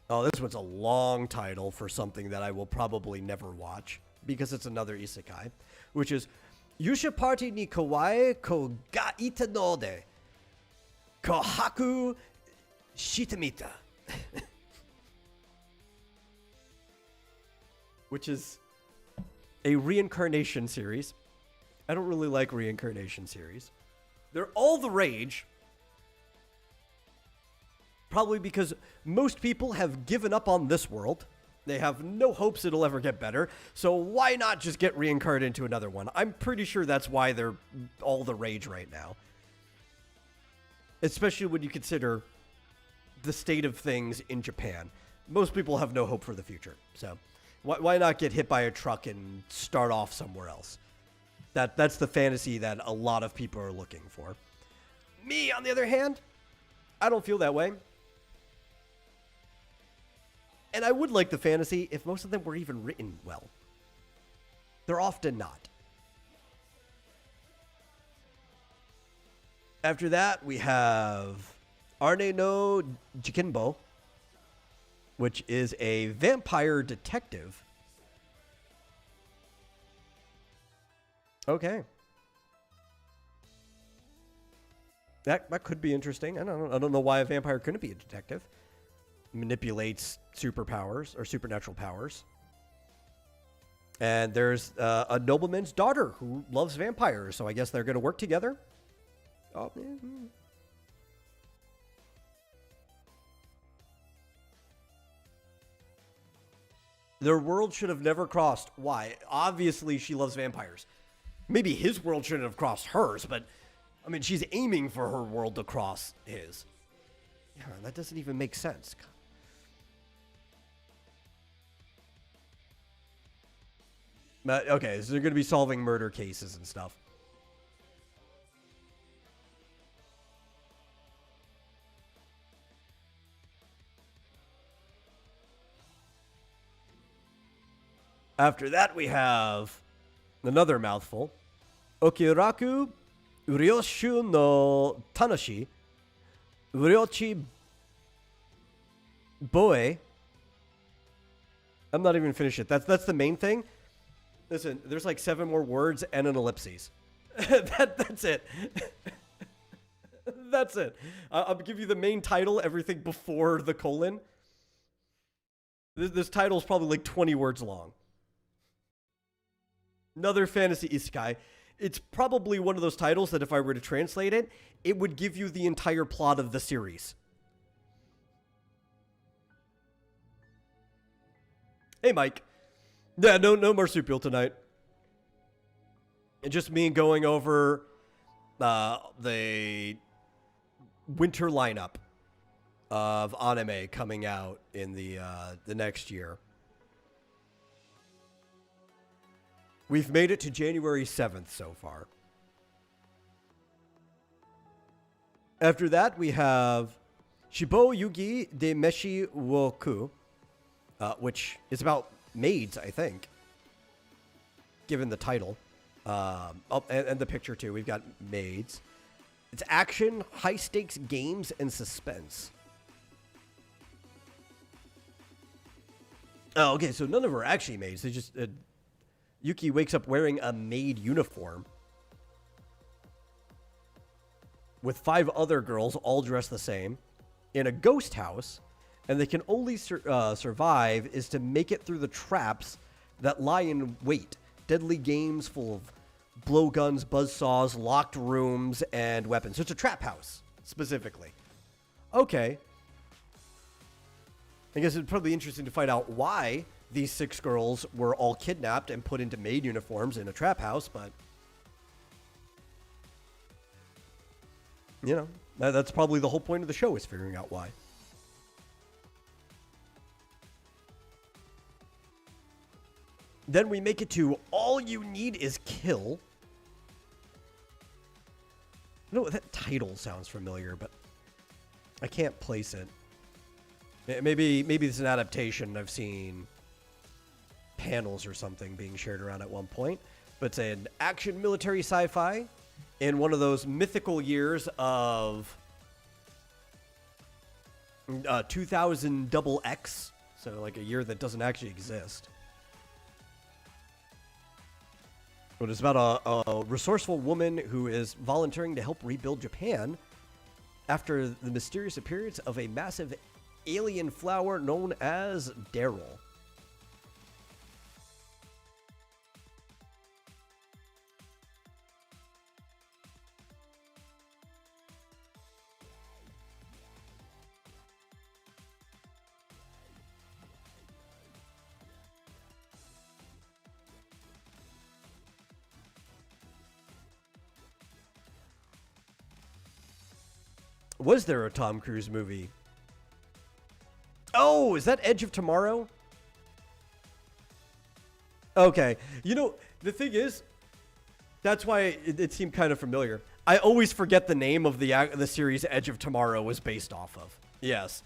Oh, this one's a long title for something that I will probably never watch because it's another isekai, which is Yusha Party ni Kawaii ko ga ita no de Kohaku Shitamita. Which is a reincarnation series. I don't really like reincarnation series. They're all the rage. Probably because most people have given up on this world. They have no hopes it'll ever get better. So why not just get reincarnated into another one? I'm pretty sure that's why they're all the rage right now. Especially when you consider the state of things in Japan. Most people have no hope for the future. So why not get hit by a truck and start off somewhere else? That's the fantasy that a lot of people are looking for. Me, on the other hand, I don't feel that way. And I would like the fantasy if most of them were even written well. They're often not. After that, we have Arne no Jikenbo, which is a vampire detective. Okay. That could be interesting. I don't know why a vampire couldn't be a detective. Manipulates superpowers or supernatural powers. And there's a nobleman's daughter who loves vampires, so I guess they're going to work together. Oh, man. Their world should have never crossed. Why? Obviously, she loves vampires. Maybe his world shouldn't have crossed hers, but I mean, she's aiming for her world to cross his. Yeah, that doesn't even make sense. But, okay, so they're going to be solving murder cases and stuff. After that, we have another mouthful. Okiraku Ryoshu no Tanashi Ryochi Boe. I'm not even finished it. That's the main thing. Listen, there's like 7 more words and an ellipses. That's it. That's it. I'll give you the main title, everything before the colon. This title is probably like 20 words long. Another fantasy isekai. It's probably one of those titles that if I were to translate it, it would give you the entire plot of the series. Hey, Mike. Yeah, no marsupial tonight. And just me going over the winter lineup of anime coming out in the next year. We've made it to January 7th so far. After that, we have Shibou Yugi de Meshi Woku, which is about maids, I think, given the title. And the picture, too. We've got maids. It's action, high-stakes games, and suspense. Oh, okay, so none of them are actually maids. They just... Yuki wakes up wearing a maid uniform with 5 other girls all dressed the same in a ghost house, and they can only survive is to make it through the traps that lie in wait. Deadly games full of blowguns, buzzsaws, locked rooms, and weapons. So it's a trap house, specifically. Okay. I guess it'd probably be interesting to find out why these 6 girls were all kidnapped and put into maid uniforms in a trap house, but... you know, that's probably the whole point of the show, is figuring out why. Then we make it to All You Need Is Kill. I know that title sounds familiar, but I can't place it. Maybe it's an adaptation. I've seen panels or something being shared around at one point. But it's an action military sci-fi in one of those mythical years of 2000 XX. So like a year that doesn't actually exist. But it's about a resourceful woman who is volunteering to help rebuild Japan after the mysterious appearance of a massive alien flower known as Daryl. Was there a Tom Cruise movie? Oh, is that Edge of Tomorrow? Okay. You know, the thing is, that's why it seemed kind of familiar. I always forget the name of the series Edge of Tomorrow was based off of. Yes.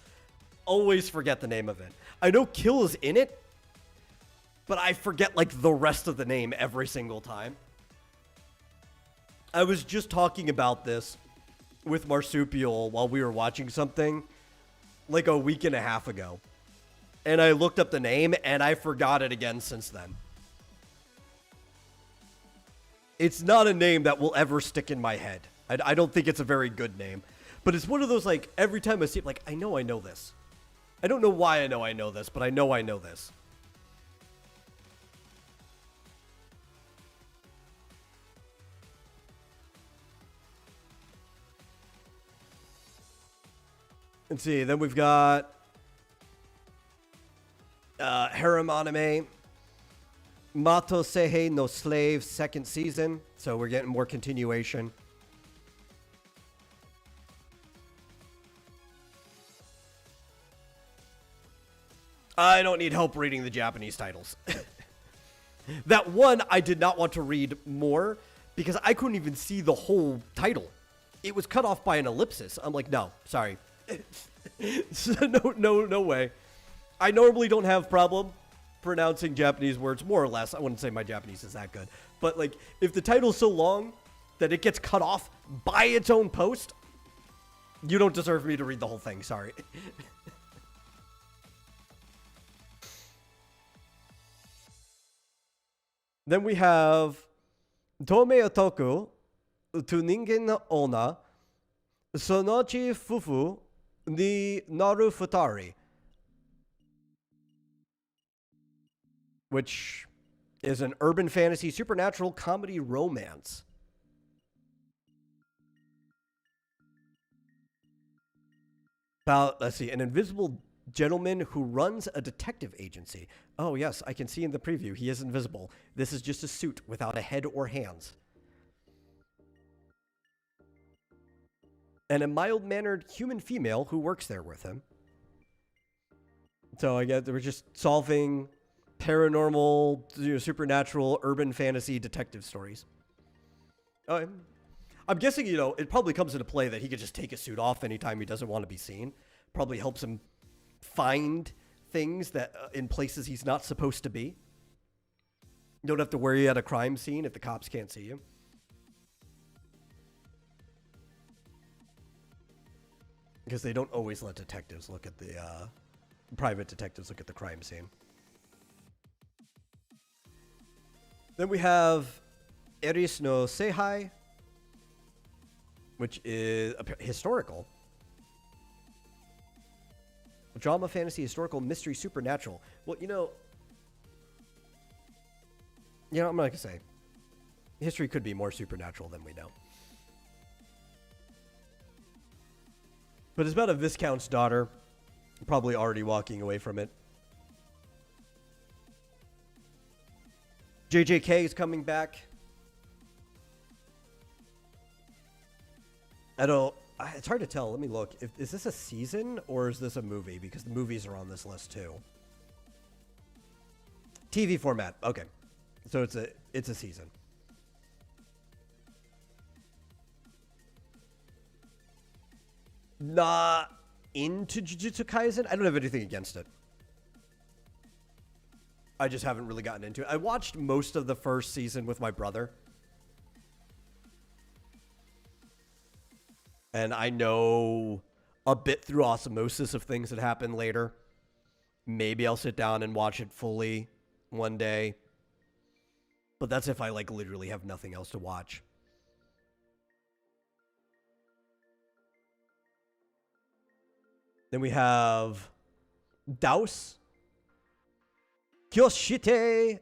Always forget the name of it. I know Kill is in it, but I forget, like, the rest of the name every single time. I was just talking about this with Marsupial while we were watching something like a week and a half ago. And I looked up the name and I forgot it again since then. It's not a name that will ever stick in my head. I don't think it's a very good name. But it's one of those, like, every time I see it, like, I know this. I don't know why I know this, but I know this. Let's see, then we've got Harem Anime, Mato Seihei no Slave, second season. So we're getting more continuation. I don't need help reading the Japanese titles. That one, I did not want to read more because I couldn't even see the whole title. It was cut off by an ellipsis. I'm like, no, sorry. No way. I normally don't have problem pronouncing Japanese words, more or less. I wouldn't say my Japanese is that good. But, like, if the title's so long that it gets cut off by its own post, you don't deserve me to read the whole thing. Sorry. Then we have Tomei Otoku, to Ningen no Onna, Sonochi Fufu ni Naru Futari, which is an urban fantasy supernatural comedy romance. About, let's see, an invisible gentleman who runs a detective agency. Oh, yes, I can see in the preview he is invisible. This is just a suit without a head or hands. And a mild-mannered human female who works there with him. So I guess we're just solving paranormal, supernatural, urban fantasy detective stories. I'm guessing, it probably comes into play that he could just take a suit off anytime he doesn't want to be seen. Probably helps him find things that in places he's not supposed to be. You don't have to worry at a crime scene if the cops can't see you. Because they don't always let detectives look at the, private detectives look at the crime scene. Then we have Eris no Seihai, which is historical. Drama, fantasy, historical, mystery, supernatural. Well, I'm not going to say. History could be more supernatural than we know. But it's about a Viscount's daughter, probably already walking away from it. JJK is coming back. It's hard to tell. Let me look. Is this a season or is this a movie? Because the movies are on this list too. TV format. Okay. So it's a season. Not into Jujutsu Kaisen. I don't have anything against it. I just haven't really gotten into it. I watched most of the first season with my brother. And I know a bit through osmosis of things that happen later. Maybe I'll sit down and watch it fully one day. But that's if I, literally have nothing else to watch. Then we have Daus Kyoshite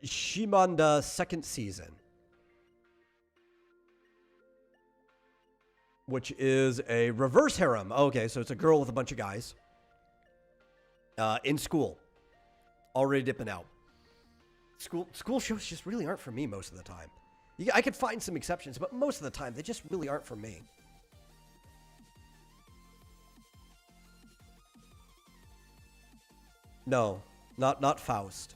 Shimanda, second season. Which is a reverse harem. Okay, so it's a girl with a bunch of guys. In school. Already dipping out. School shows just really aren't for me most of the time. I could find some exceptions, but most of the time, they just really aren't for me. No, not Faust.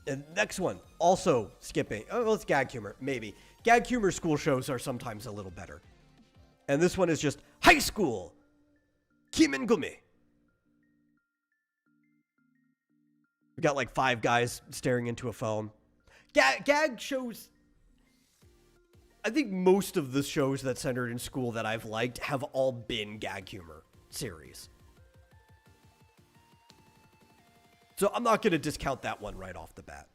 And next one, also skipping. Oh, well, it's gag humor, maybe. Gag humor school shows are sometimes a little better. And this one is just high school. Kimen Gumi. We got 5 guys staring into a phone. Gag shows. I think most of the shows that centered in school that I've liked have all been gag humor series. So I'm not going to discount that one right off the bat.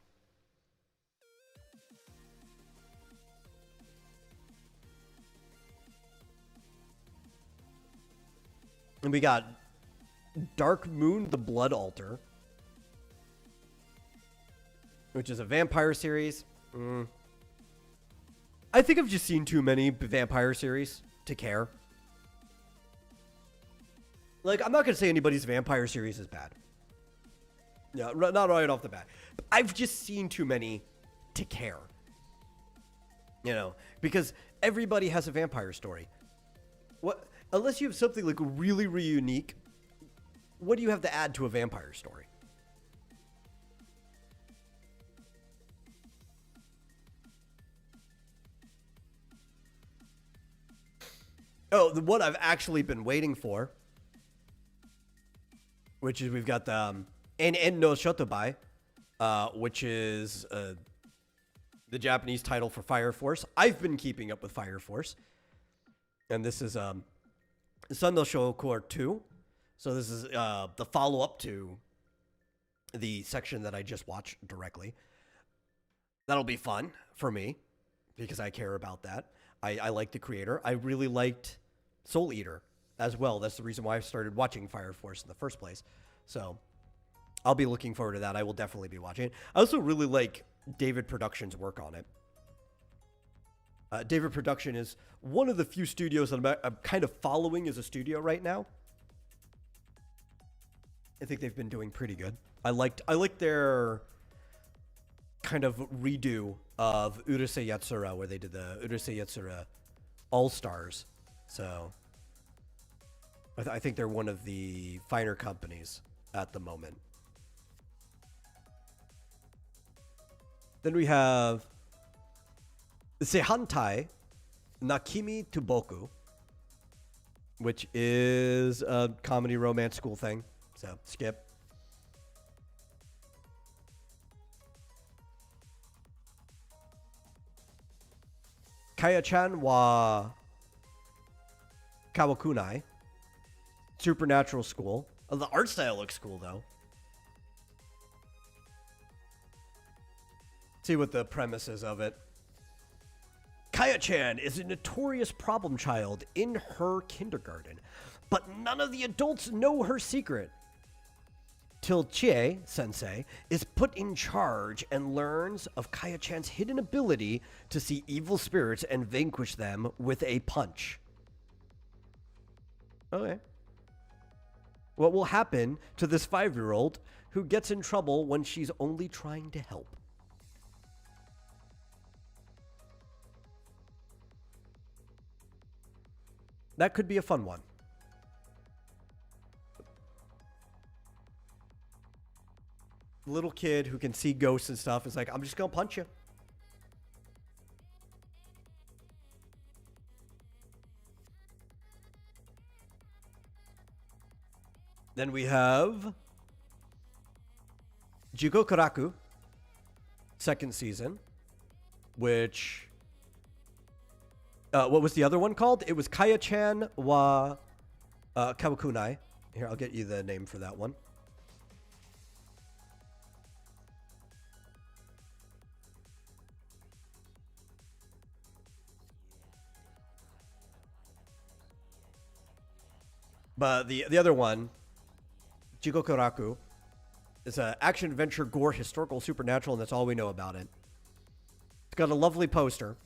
And we got Dark Moon, the Blood Altar, which is a vampire series. I think I've just seen too many vampire series to care. Like, I'm not going to say anybody's vampire series is bad. Yeah, not right off the bat. But I've just seen too many to care. You know, because everybody has a vampire story. What, unless you have something like really, really unique, what do you have to add to a vampire story? Oh, the one I've actually been waiting for, which is we've got the En no Shotobai, which is the Japanese title for Fire Force. I've been keeping up with Fire Force, and this is Sun no Shokor 2. So this is the follow-up to the section that I just watched directly. That'll be fun for me because I care about that. I like the creator. I really liked Soul Eater as well. That's the reason why I started watching Fire Force in the first place. So I'll be looking forward to that. I will definitely be watching it. I also really like David Productions' work on it. David Production is one of the few studios that I'm kind of following as a studio right now. I think they've been doing pretty good. I liked their kind of redo of Urusei Yatsura, where they did the Urusei Yatsura All-Stars. So I think they're one of the finer companies at the moment. Then we have Seihantai Nakimi to Boku, which is a comedy romance school thing. So skip. Kaya-chan wa Kawakunai. Supernatural school. Oh, the art style looks cool, though. See what the premise is of it. Kaya-chan is a notorious problem child in her kindergarten, but none of the adults know her secret. Till Chie sensei is put in charge and learns of Kaya-chan's hidden ability to see evil spirits and vanquish them with a punch. Okay. What will happen to this 5-year-old who gets in trouble when she's only trying to help? That could be a fun one. Little kid who can see ghosts and stuff is like, I'm just gonna punch you. Then we have Jigokuraku, second season, which what was the other one called? It was Kaya-chan wa Kawakunai. Here, I'll get you the name for that one. But the other one, Jigokuraku, is an action adventure gore historical supernatural, and that's all we know about it. It's got a lovely poster,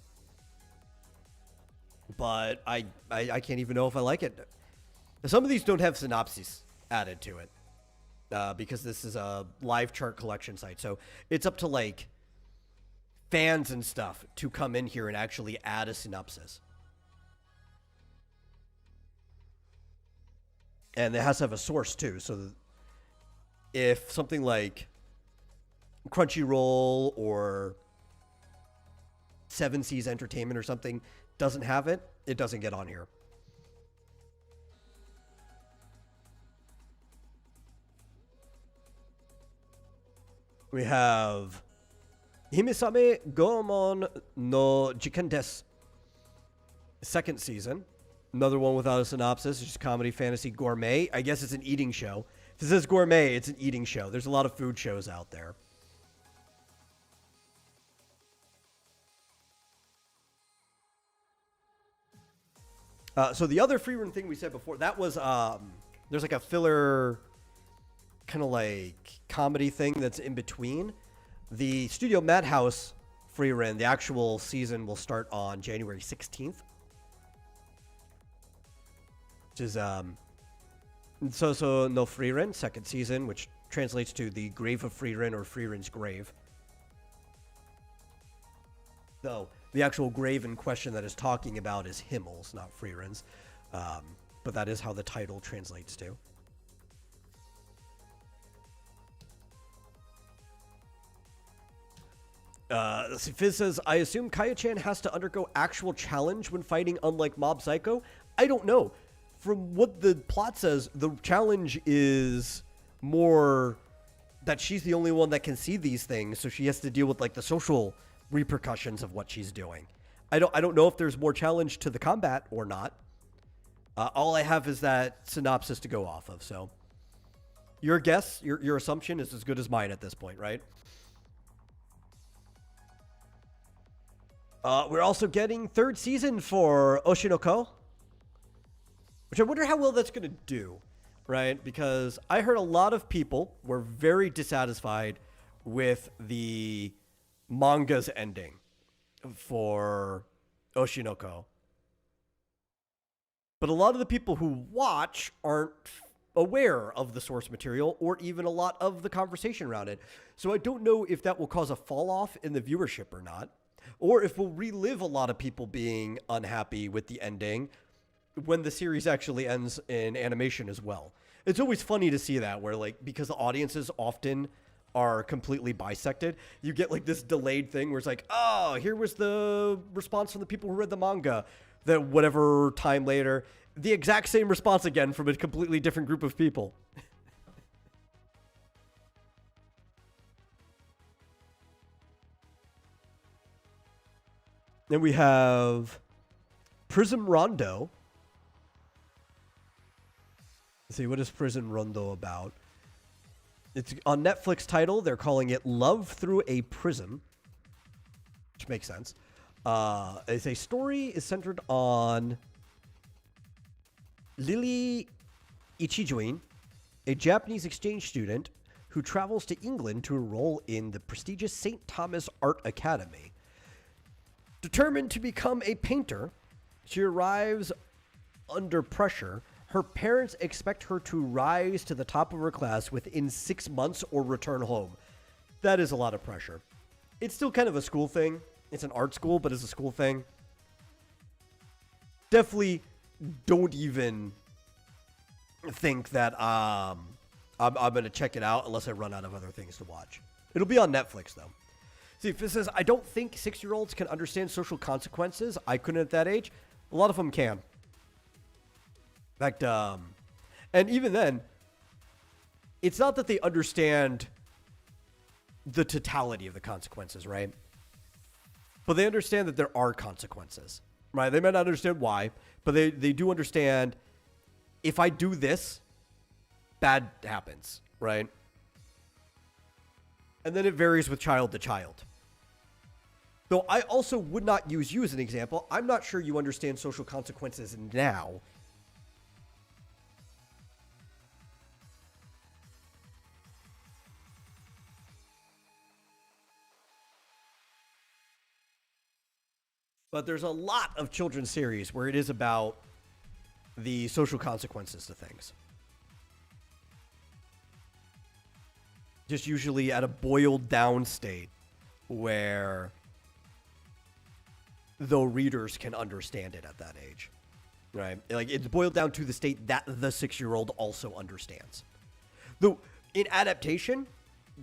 but I can't even know if I like it. Some of these don't have synopses added to it because this is a live chart collection site, so it's up to like fans and stuff to come in here and actually add a synopsis. And it has to have a source, too. So if something like Crunchyroll or Seven Seas Entertainment or something doesn't have it, it doesn't get on here. We have Himesame Gomon no Jiken desu. Second season. Another one without a synopsis. It's just comedy, fantasy, gourmet. I guess it's an eating show. If it says gourmet, it's an eating show. There's a lot of food shows out there. So the other free run thing we said before, that was There's like a filler kind of like comedy thing that's in between. The Studio Madhouse free run, the actual season will start on January 16th. Which is So no Frieren, second season, which translates to the Grave of Frieren or Frieren's Grave. Though the actual grave in question that is talking about is Himmel's, not Frieren's. But that is how the title translates to. Fizz says, I assume Kaya-chan has to undergo actual challenge when fighting, unlike Mob Psycho. I don't know. From what the plot says, the challenge is more that she's the only one that can see these things, so she has to deal with like the social repercussions of what she's doing. I don't know if there's more challenge to the combat or not. All I have is that synopsis to go off of. So your guess, your assumption is as good as mine at this point, right? We're also getting third season for Oshinoko, which I wonder how well that's going to do, right? Because I heard a lot of people were very dissatisfied with the manga's ending for Oshinoko. But a lot of the people who watch aren't aware of the source material or even a lot of the conversation around it. So I don't know if that will cause a fall off in the viewership or not, or if we'll relive a lot of people being unhappy with the ending when the series actually ends in animation as well. It's always funny to see that where, like, because the audiences often are completely bisected, you get like this delayed thing where it's like, oh, here was the response from the people who read the manga. Then whatever time later, the exact same response again from a completely different group of people. Then we have Prism Rondo. Let's see, what is Prison Rondo about? It's on Netflix title. They're calling it Love Through a Prism, which makes sense. It's a story is centered on Lily Ichijuin, a Japanese exchange student who travels to England to enroll in the prestigious St. Thomas Art Academy. Determined to become a painter, she arrives under pressure. Her parents expect her to rise to the top of her class within 6 months or return home. That is a lot of pressure. It's still kind of a school thing. It's an art school, but it's a school thing. Definitely don't even think that I'm going to check it out unless I run out of other things to watch. It'll be on Netflix, though. See, if it says, I don't think 6-year-olds can understand social consequences. I couldn't at that age. A lot of them can. In fact, and even then, it's not that they understand the totality of the consequences, right? But they understand that there are consequences, right? They might not understand why, but they do understand if I do this, bad happens, right? And then it varies with child to child. Though I also would not use you as an example. I'm not sure you understand social consequences now. But there's a lot of children's series where it is about the social consequences to things. Just usually at a boiled down state where the readers can understand it at that age, right? Like it's boiled down to the state that the 6-year-old also understands. Though in adaptation,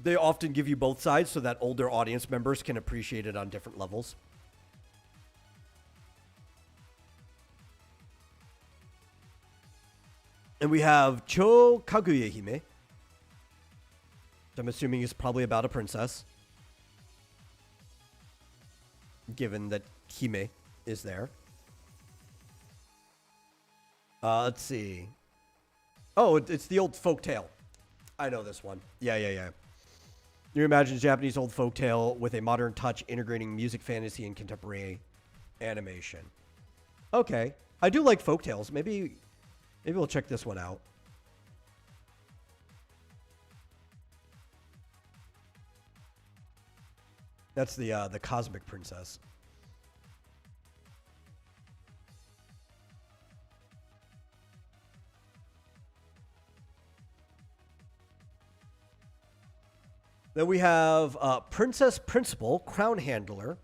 they often give you both sides so that older audience members can appreciate it on different levels. And we have Cho Kaguya Hime, which I'm assuming is probably about a princess, given that Hime is there. Let's see. Oh, it's the old folk tale. I know this one. Yeah. You imagine Japanese old folk tale with a modern touch integrating music, fantasy, and contemporary animation. Okay. I do like folk tales. Maybe we'll check this one out. That's the Cosmic Princess. Then we have Princess Principal, Crown Handler.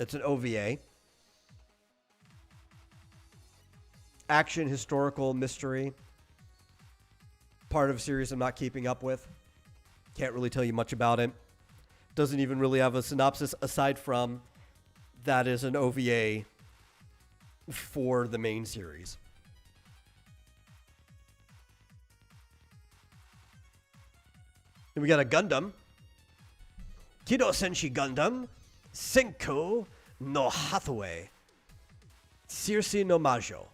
It's an OVA. Action, historical, mystery. Part of a series I'm not keeping up with. Can't really tell you much about it. Doesn't even really have a synopsis aside from that is an OVA for the main series. Then we got a Gundam. Kido Senshi Gundam. Senko no Hathaway. Circe no Majo.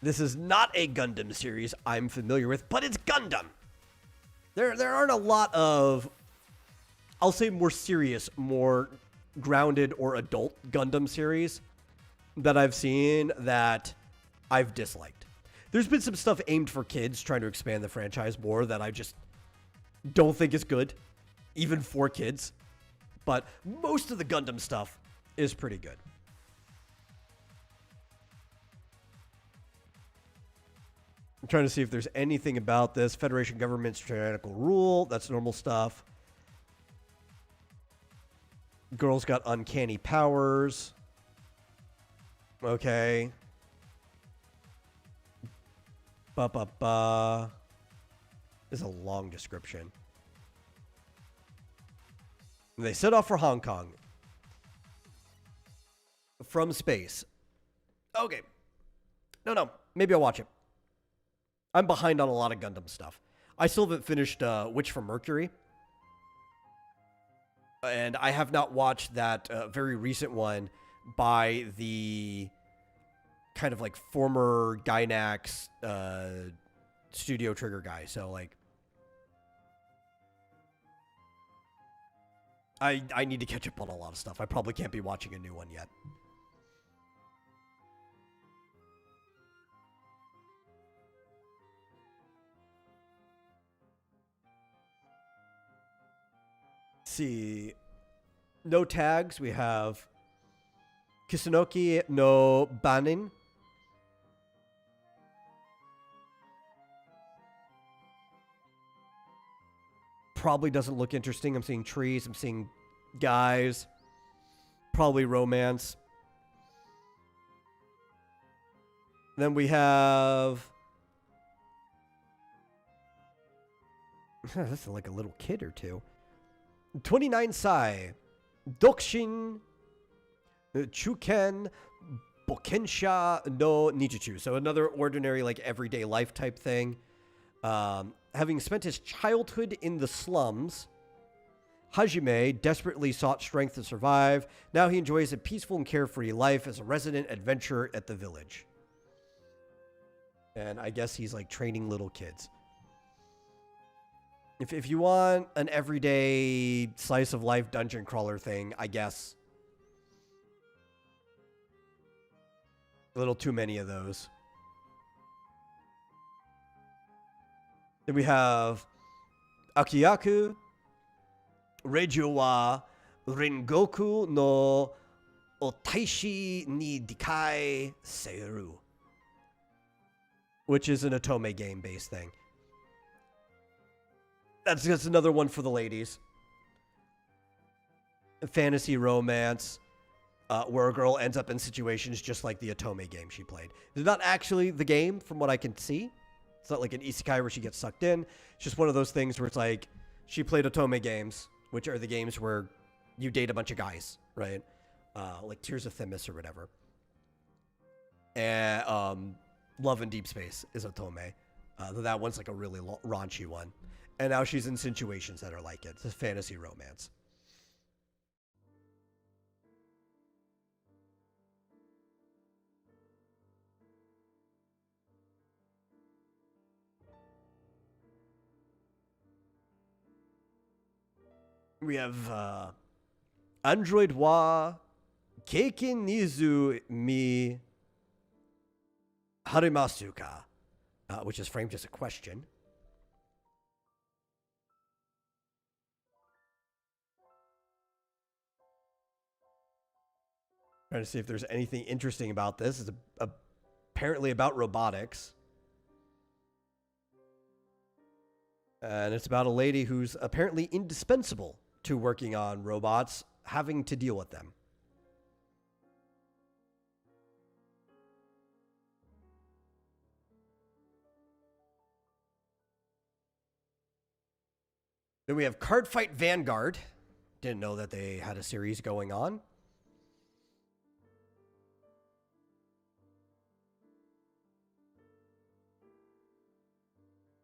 This is not a Gundam series I'm familiar with, but it's Gundam. There aren't a lot of, I'll say more serious, more grounded or adult Gundam series that I've seen that I've disliked. There's been some stuff aimed for kids trying to expand the franchise more that I just don't think is good, even for kids. But most of the Gundam stuff is pretty good. I'm trying to see if there's anything about this. Federation government's tyrannical rule. That's normal stuff. Girl's got uncanny powers. Okay. This is a long description. They set off for Hong Kong. From space. Okay. No. Maybe I'll watch it. I'm behind on a lot of Gundam stuff. I still haven't finished Witch from Mercury. And I have not watched that very recent one by the kind of like former Gainax Studio Trigger guy. So like, I need to catch up on a lot of stuff. I probably can't be watching a new one yet. See, no tags. We have Kisanoki no Banin. Probably doesn't look interesting. I'm seeing trees. I'm seeing guys. Probably romance. Then we have... That's like a little kid or two. 29 Sai. Dokshin Chuken Bokensha no Nichichu. So another ordinary, like, everyday life type thing. Having spent his childhood in the slums, Hajime desperately sought strength to survive. Now he enjoys a peaceful and carefree life as a resident adventurer at the village. And I guess he's, like, training little kids. If you want an everyday slice of life dungeon crawler thing, I guess. A little too many of those. Then we have Akiyaku, Reiju wa Rengoku no Otaishi ni Dikai Seiru, which is an Otome game-based thing. That's another one for the ladies. A fantasy romance where a girl ends up in situations just like the Otome game she played. It's not actually the game from what I can see. It's not like an isekai where she gets sucked in. It's just one of those things where it's like she played Otome games, which are the games where you date a bunch of guys, right? Like Tears of Themis or whatever. And Love in Deep Space is Otome. That one's like a really raunchy one. And now she's in situations that are like it. It's a fantasy romance. We have Android wa Keiken Nizu mi Harimasuka, which is framed as a question. Trying to see if there's anything interesting about this. It's apparently about robotics. And it's about a lady who's apparently indispensable to working on robots, having to deal with them. Then we have Cardfight Vanguard. Didn't know that they had a series going on.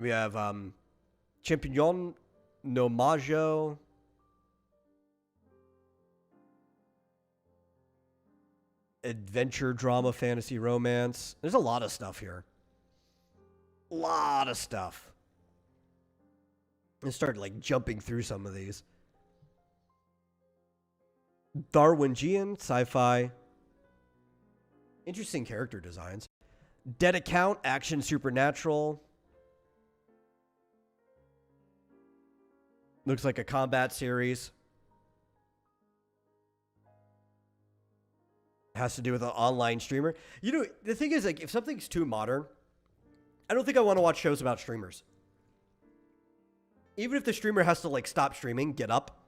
We have Champion no Majo. Adventure, drama, fantasy, romance. There's a lot of stuff here. A lot of stuff. I started like jumping through some of these. Darwingian, sci-fi. Interesting character designs. Dead Account, action, supernatural. Looks like a combat series. Has to do with an online streamer. You know, the thing is, like, if something's too modern, I don't think I want to watch shows about streamers. Even if the streamer has to, like, stop streaming, get up,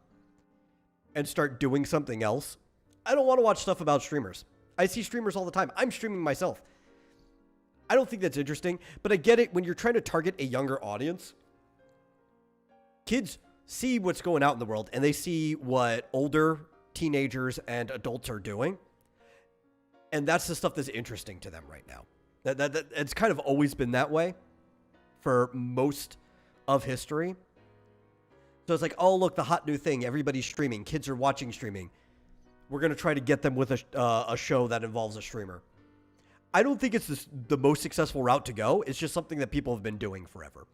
and start doing something else, I don't want to watch stuff about streamers. I see streamers all the time. I'm streaming myself. I don't think that's interesting, but I get it when you're trying to target a younger audience. Kids see what's going out in the world, and they see what older teenagers and adults are doing. And that's the stuff that's interesting to them right now. That it's kind of always been that way for most of history. So it's like, oh, look, the hot new thing. Everybody's streaming. Kids are watching streaming. We're going to try to get them with a show that involves a streamer. I don't think it's the most successful route to go. It's just something that people have been doing forever.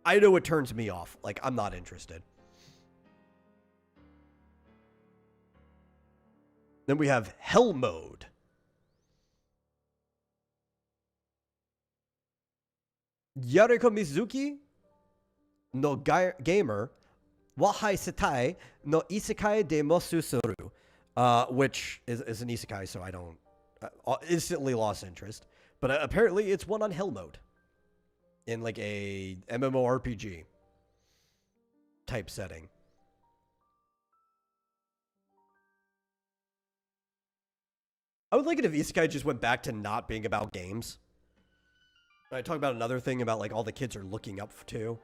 I know it turns me off. Like, I'm not interested. Then we have Hell Mode. Yareko Mizuki no Gamer Wahai Setai no Isekai de Mosu Suru. Which is an isekai, so I don't... instantly lost interest. But apparently it's one on Hell Mode. In like a MMORPG type setting. I would like it if Isekai just went back to not being about games. I talk about another thing about like all the kids are looking up to.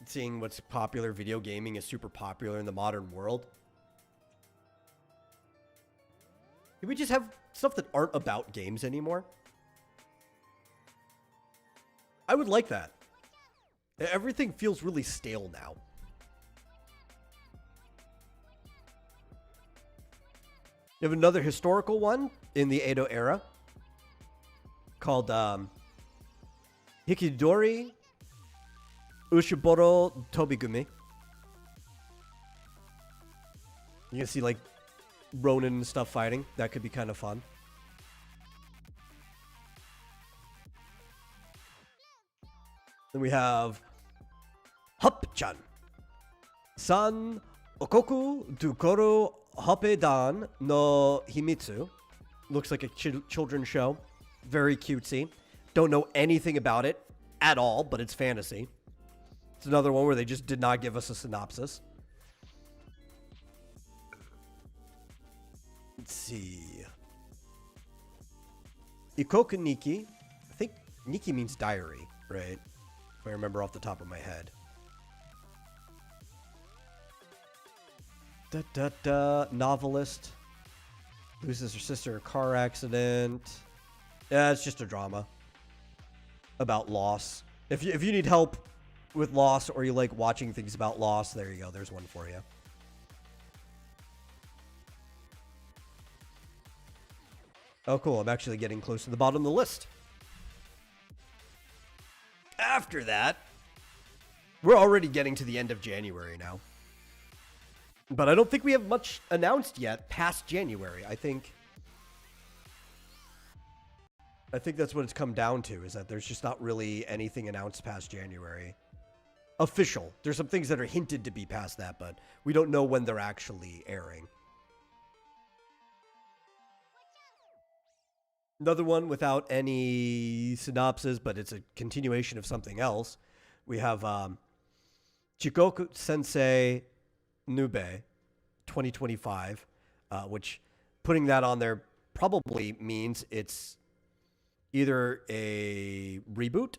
Seeing what's popular, video gaming is super popular in the modern world. Can we just have stuff that aren't about games anymore? I would like that. Everything feels really stale now. You have another historical one in the Edo era called Hikidori Ushiboro Tobigumi. You can see like Ronin and stuff fighting. That could be kind of fun. Then we have Hop-chan. San Okoku Dukoro Hoppe-dan no Himitsu. Looks like a children's show. Very cutesy. Don't know anything about it at all, but it's fantasy. It's another one where they just did not give us a synopsis. Let's see. Ikoku Niki. I think Niki means diary, right? If I remember off the top of my head. Novelist. Loses her sister in a car accident. Yeah, it's just a drama. About loss. If you need help with loss or you like watching things about loss, there you go. There's one for you. Oh, cool. I'm actually getting close to the bottom of the list. After that, we're already getting to the end of January now. But I don't think we have much announced yet past January. I think that's what it's come down to, is that there's just not really anything announced past January. Official. There's some things that are hinted to be past that, but we don't know when they're actually airing. Another one without any synopsis, but it's a continuation of something else. We have Chikoku Sensei Nube 2025, which putting that on there probably means it's either a reboot,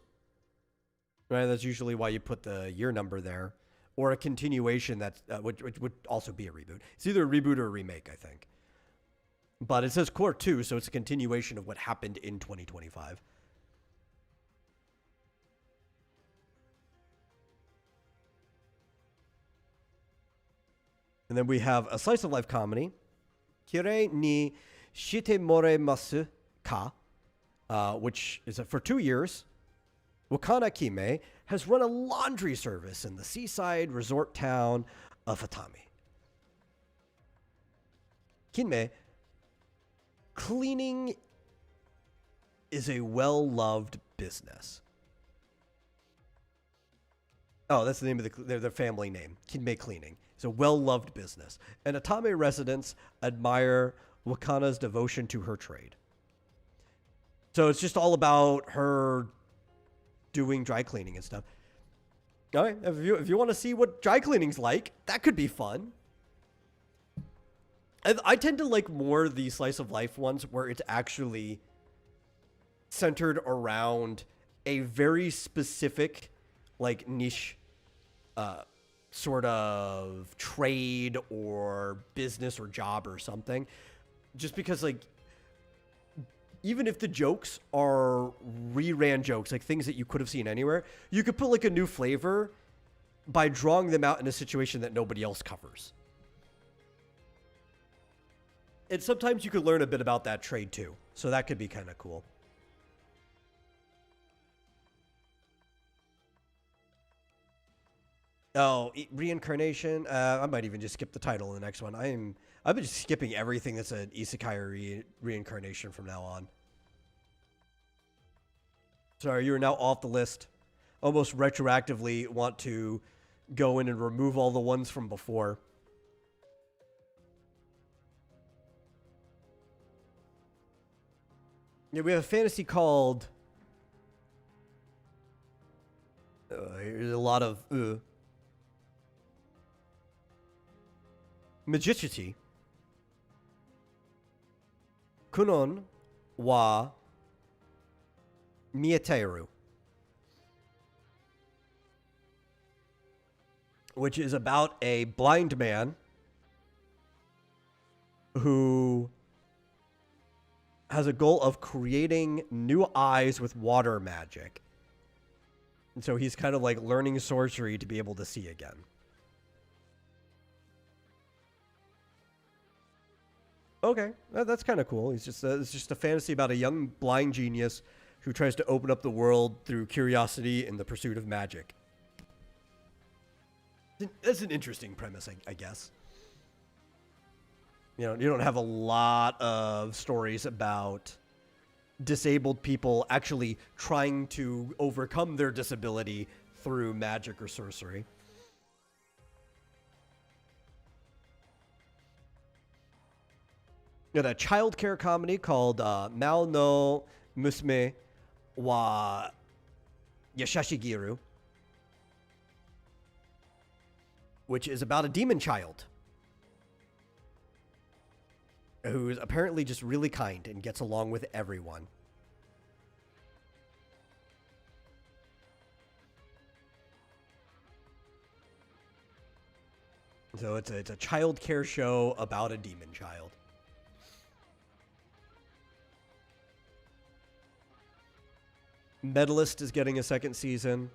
right? That's usually why you put the year number there, or a continuation that's which would also be a reboot. It's either a reboot or a remake, I think. But it says Core 2, so it's a continuation of what happened in 2025. And then we have a slice of life comedy, Kire ni shite moremasu ka, which is for 2 years. Wakana Kime has run a laundry service in the seaside resort town of Atami. Kinme, cleaning is a well-loved business. Oh, that's the name of their family name, Kinme Cleaning. It's a well-loved business. And Atame residents admire Wakana's devotion to her trade. So it's just all about her doing dry cleaning and stuff. All right, if you want to see what dry cleaning's like, that could be fun. I tend to like more the slice of life ones where it's actually centered around a very specific, like, niche sort of trade or business or job or something. Just because, like, even if the jokes are reran jokes, like things that you could have seen anywhere, you could put like a new flavor by drawing them out in a situation that nobody else covers. And sometimes you could learn a bit about that trade too. So that could be kind of cool. Oh, reincarnation. I might even just skip the title in the next one. I've been just skipping everything that's an isekai or reincarnation from now on. Sorry, you are now off the list. Almost retroactively want to go in and remove all the ones from before. Yeah, we have a fantasy called... here's a lot of... Magicity. Kunon wa Mieteru, which is about a blind man who has a goal of creating new eyes with water magic. And so he's kind of like learning sorcery to be able to see again. Okay, that's kind of cool. It's just a fantasy about a young blind genius who tries to open up the world through curiosity in the pursuit of magic. That's an interesting premise, I guess. You know, you don't have a lot of stories about disabled people actually trying to overcome their disability through magic or sorcery. You got a childcare comedy called Mao no Musume wa Yashashigiru, which is about a demon child who is apparently just really kind and gets along with everyone. So it's a child care show about a demon child. Medalist is getting a second season.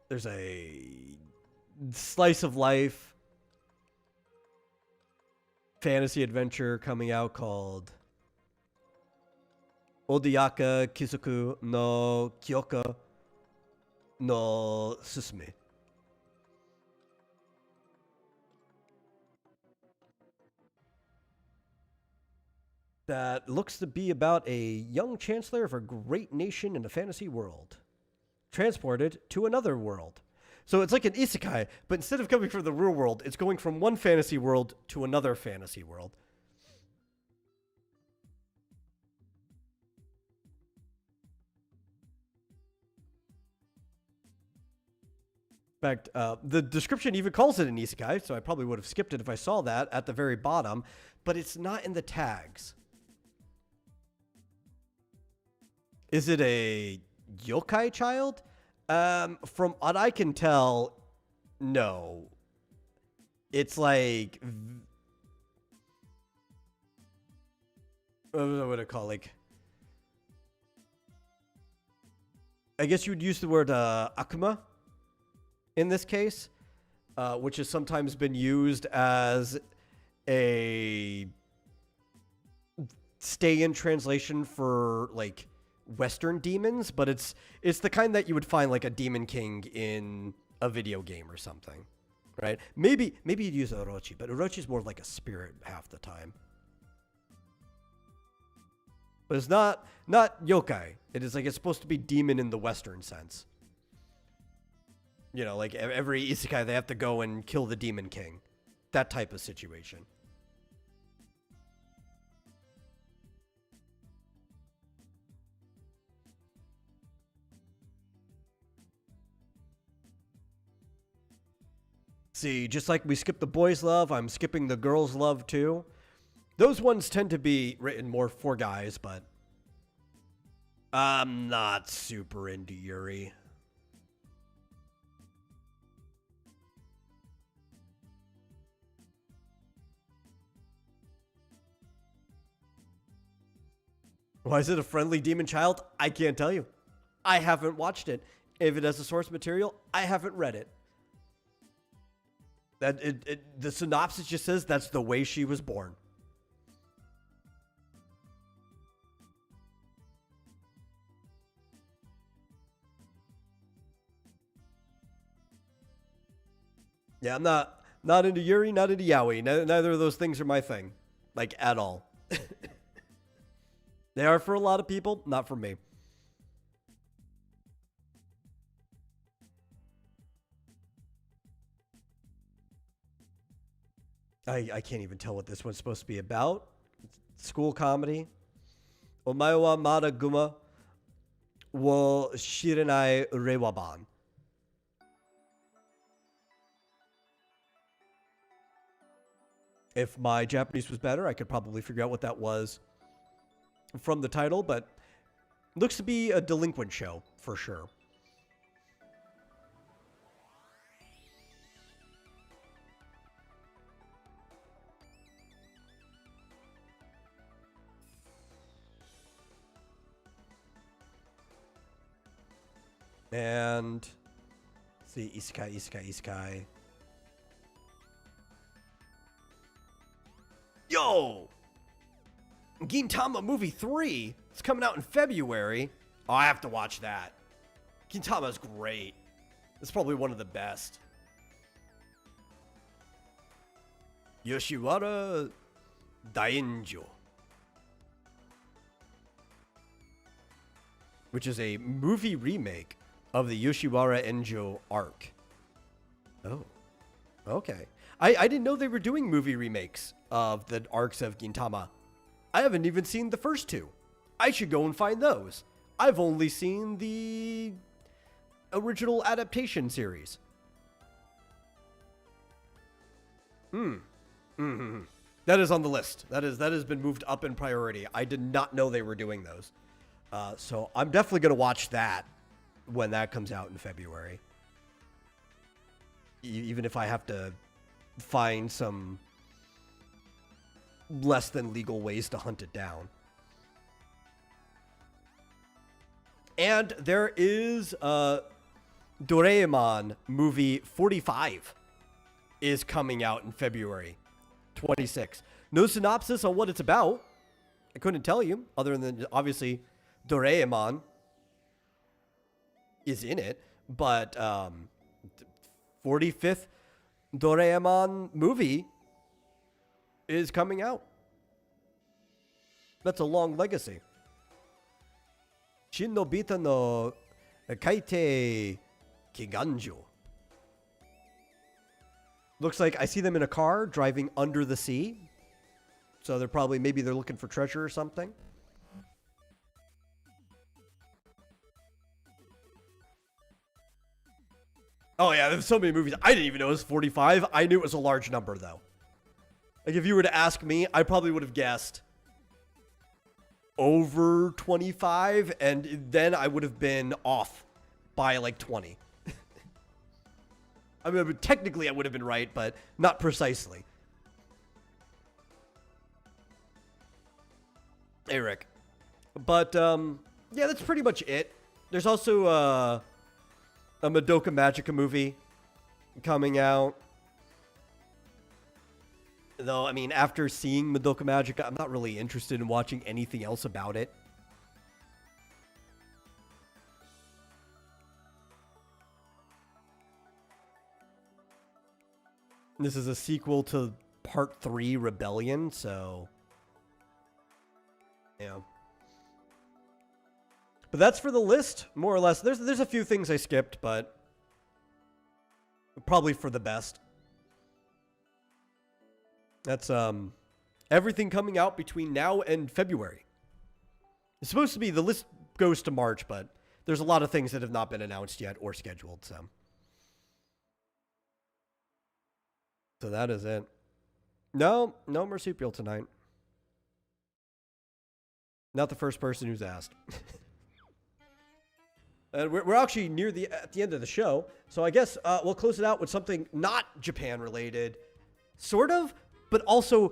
There's a slice of life fantasy adventure coming out called Odiyaka Kizoku no Kyoka no Susume. That looks to be about a young chancellor of a great nation in a fantasy world, transported to another world. So it's like an isekai, but instead of coming from the real world, it's going from one fantasy world to another fantasy world. In fact, the description even calls it an isekai, so I probably would have skipped it if I saw that at the very bottom, but it's not in the tags. Is it a yokai child? From what I can tell, no. It's like, what would I call, like, I guess you would use the word akuma in this case, which has sometimes been used as a stay-in translation for, like, Western demons, but it's the kind that you would find like a demon king in a video game or something, right? Maybe you'd use Orochi, but Orochi's more like a spirit half the time. But it's not yokai. It is like it's supposed to be demon in the Western sense. You know, like every isekai they have to go and kill the demon king. That type of situation. See, just like we skip the boys' love, I'm skipping the girls' love too. Those ones tend to be written more for guys, but I'm not super into Yuri. Why is it a friendly demon child? I can't tell you. I haven't watched it. If it has a source material, I haven't read it. The synopsis just says that's the way she was born. Yeah, I'm not into Yuri, not into Yaoi. Neither of those things are my thing, like at all. They are for a lot of people, not for me. I can't even tell what this one's supposed to be about. School comedy. Omae wa mada guma wo shirenai reiwaban. If my Japanese was better, I could probably figure out what that was from the title, but looks to be a delinquent show for sure. And let's see, isekai. Yo! Gintama Movie 3. It's coming out in February. Oh, I have to watch that. Gintama's great. It's probably one of the best. Yoshiwara Dainjo, which is a movie remake of the Yoshiwara Enjo arc. Oh, okay. I didn't know they were doing movie remakes of the arcs of Gintama. I haven't even seen the first two. I should go and find those. I've only seen the original adaptation series. That is on the list. That has been moved up in priority. I did not know they were doing those. So I'm definitely going to watch that when that comes out in February. Even if I have to find some less than legal ways to hunt it down. And there is Doraemon movie 45 is coming out in February 26. No synopsis on what it's about. I couldn't tell you, other than obviously Doraemon is in it, but 45th Doraemon movie is coming out. That's a long legacy. Shin no Bita no Kaite Kiganjo. Looks like I see them in a car driving under the sea. So they're probably, maybe they're looking for treasure or something. Oh yeah, there's so many movies. I didn't even know it was 45. I knew it was a large number though. Like if you were to ask me, I probably would have guessed over 25, and then I would have been off by like 20. I mean, technically I would have been right, but not precisely. Hey, Rick. But, yeah, that's pretty much it. There's also a Madoka Magica movie coming out. Though, I mean, after seeing Madoka Magica, I'm not really interested in watching anything else about it. This is a sequel to Part 3 Rebellion, so... yeah. But that's for the list, more or less. There's a few things I skipped, but... probably for the best. That's, everything coming out between now and February. It's supposed to be, the list goes to March, but there's a lot of things that have not been announced yet or scheduled, so... so that is it. No marsupial tonight. Not the first person who's asked. And we're actually at the end of the show, so I guess we'll close it out with something not Japan related, sort of, but also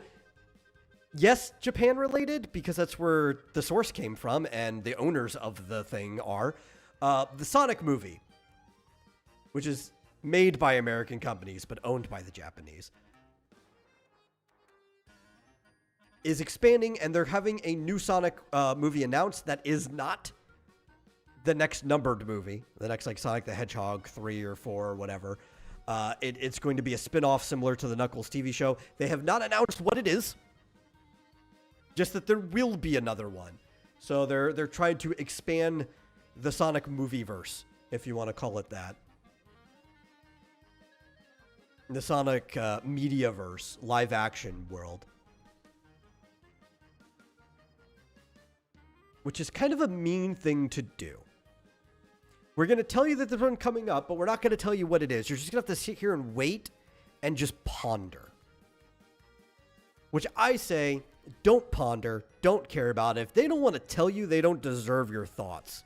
yes, Japan related, because that's where the source came from and the owners of the thing are. The Sonic movie, which is made by American companies but owned by the Japanese, is expanding, and they're having a new Sonic movie announced that is not the next numbered movie, the next like Sonic the Hedgehog 3 or 4 or whatever. It's going to be a spin-off similar to the Knuckles TV show. They have not announced what it is, just that there will be another one. So they're trying to expand the Sonic movieverse, if you want to call it that. The Sonic Mediaverse, live action world. Which is kind of a mean thing to do. We're going to tell you that there's one coming up, but we're not going to tell you what it is. You're just going to have to sit here and wait and just ponder. Which I say, don't ponder, don't care about it. If they don't want to tell you, they don't deserve your thoughts.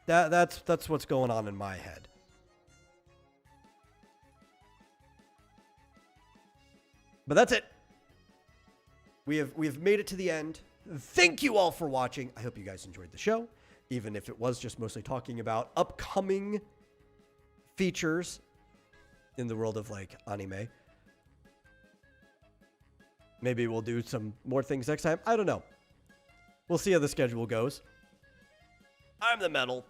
That's what's going on in my head. But that's it. We have made it to the end. Thank you all for watching. I hope you guys enjoyed the show, even if it was just mostly talking about upcoming features in the world of like anime. Maybe we'll do some more things next time. I don't know. We'll see how the schedule goes. I'm the Metal.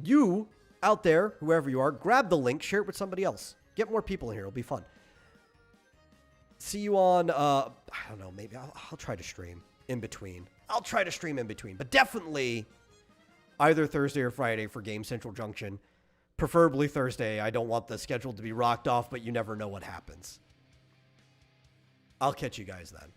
You out there, whoever you are, grab the link, share it with somebody else. Get more people in here. It'll be fun. See you on, I don't know, maybe I'll try to stream in between. I'll try to stream in between, but definitely either Thursday or Friday for Game Central Junction. Preferably Thursday. I don't want the schedule to be rocked off, but you never know what happens. I'll catch you guys then.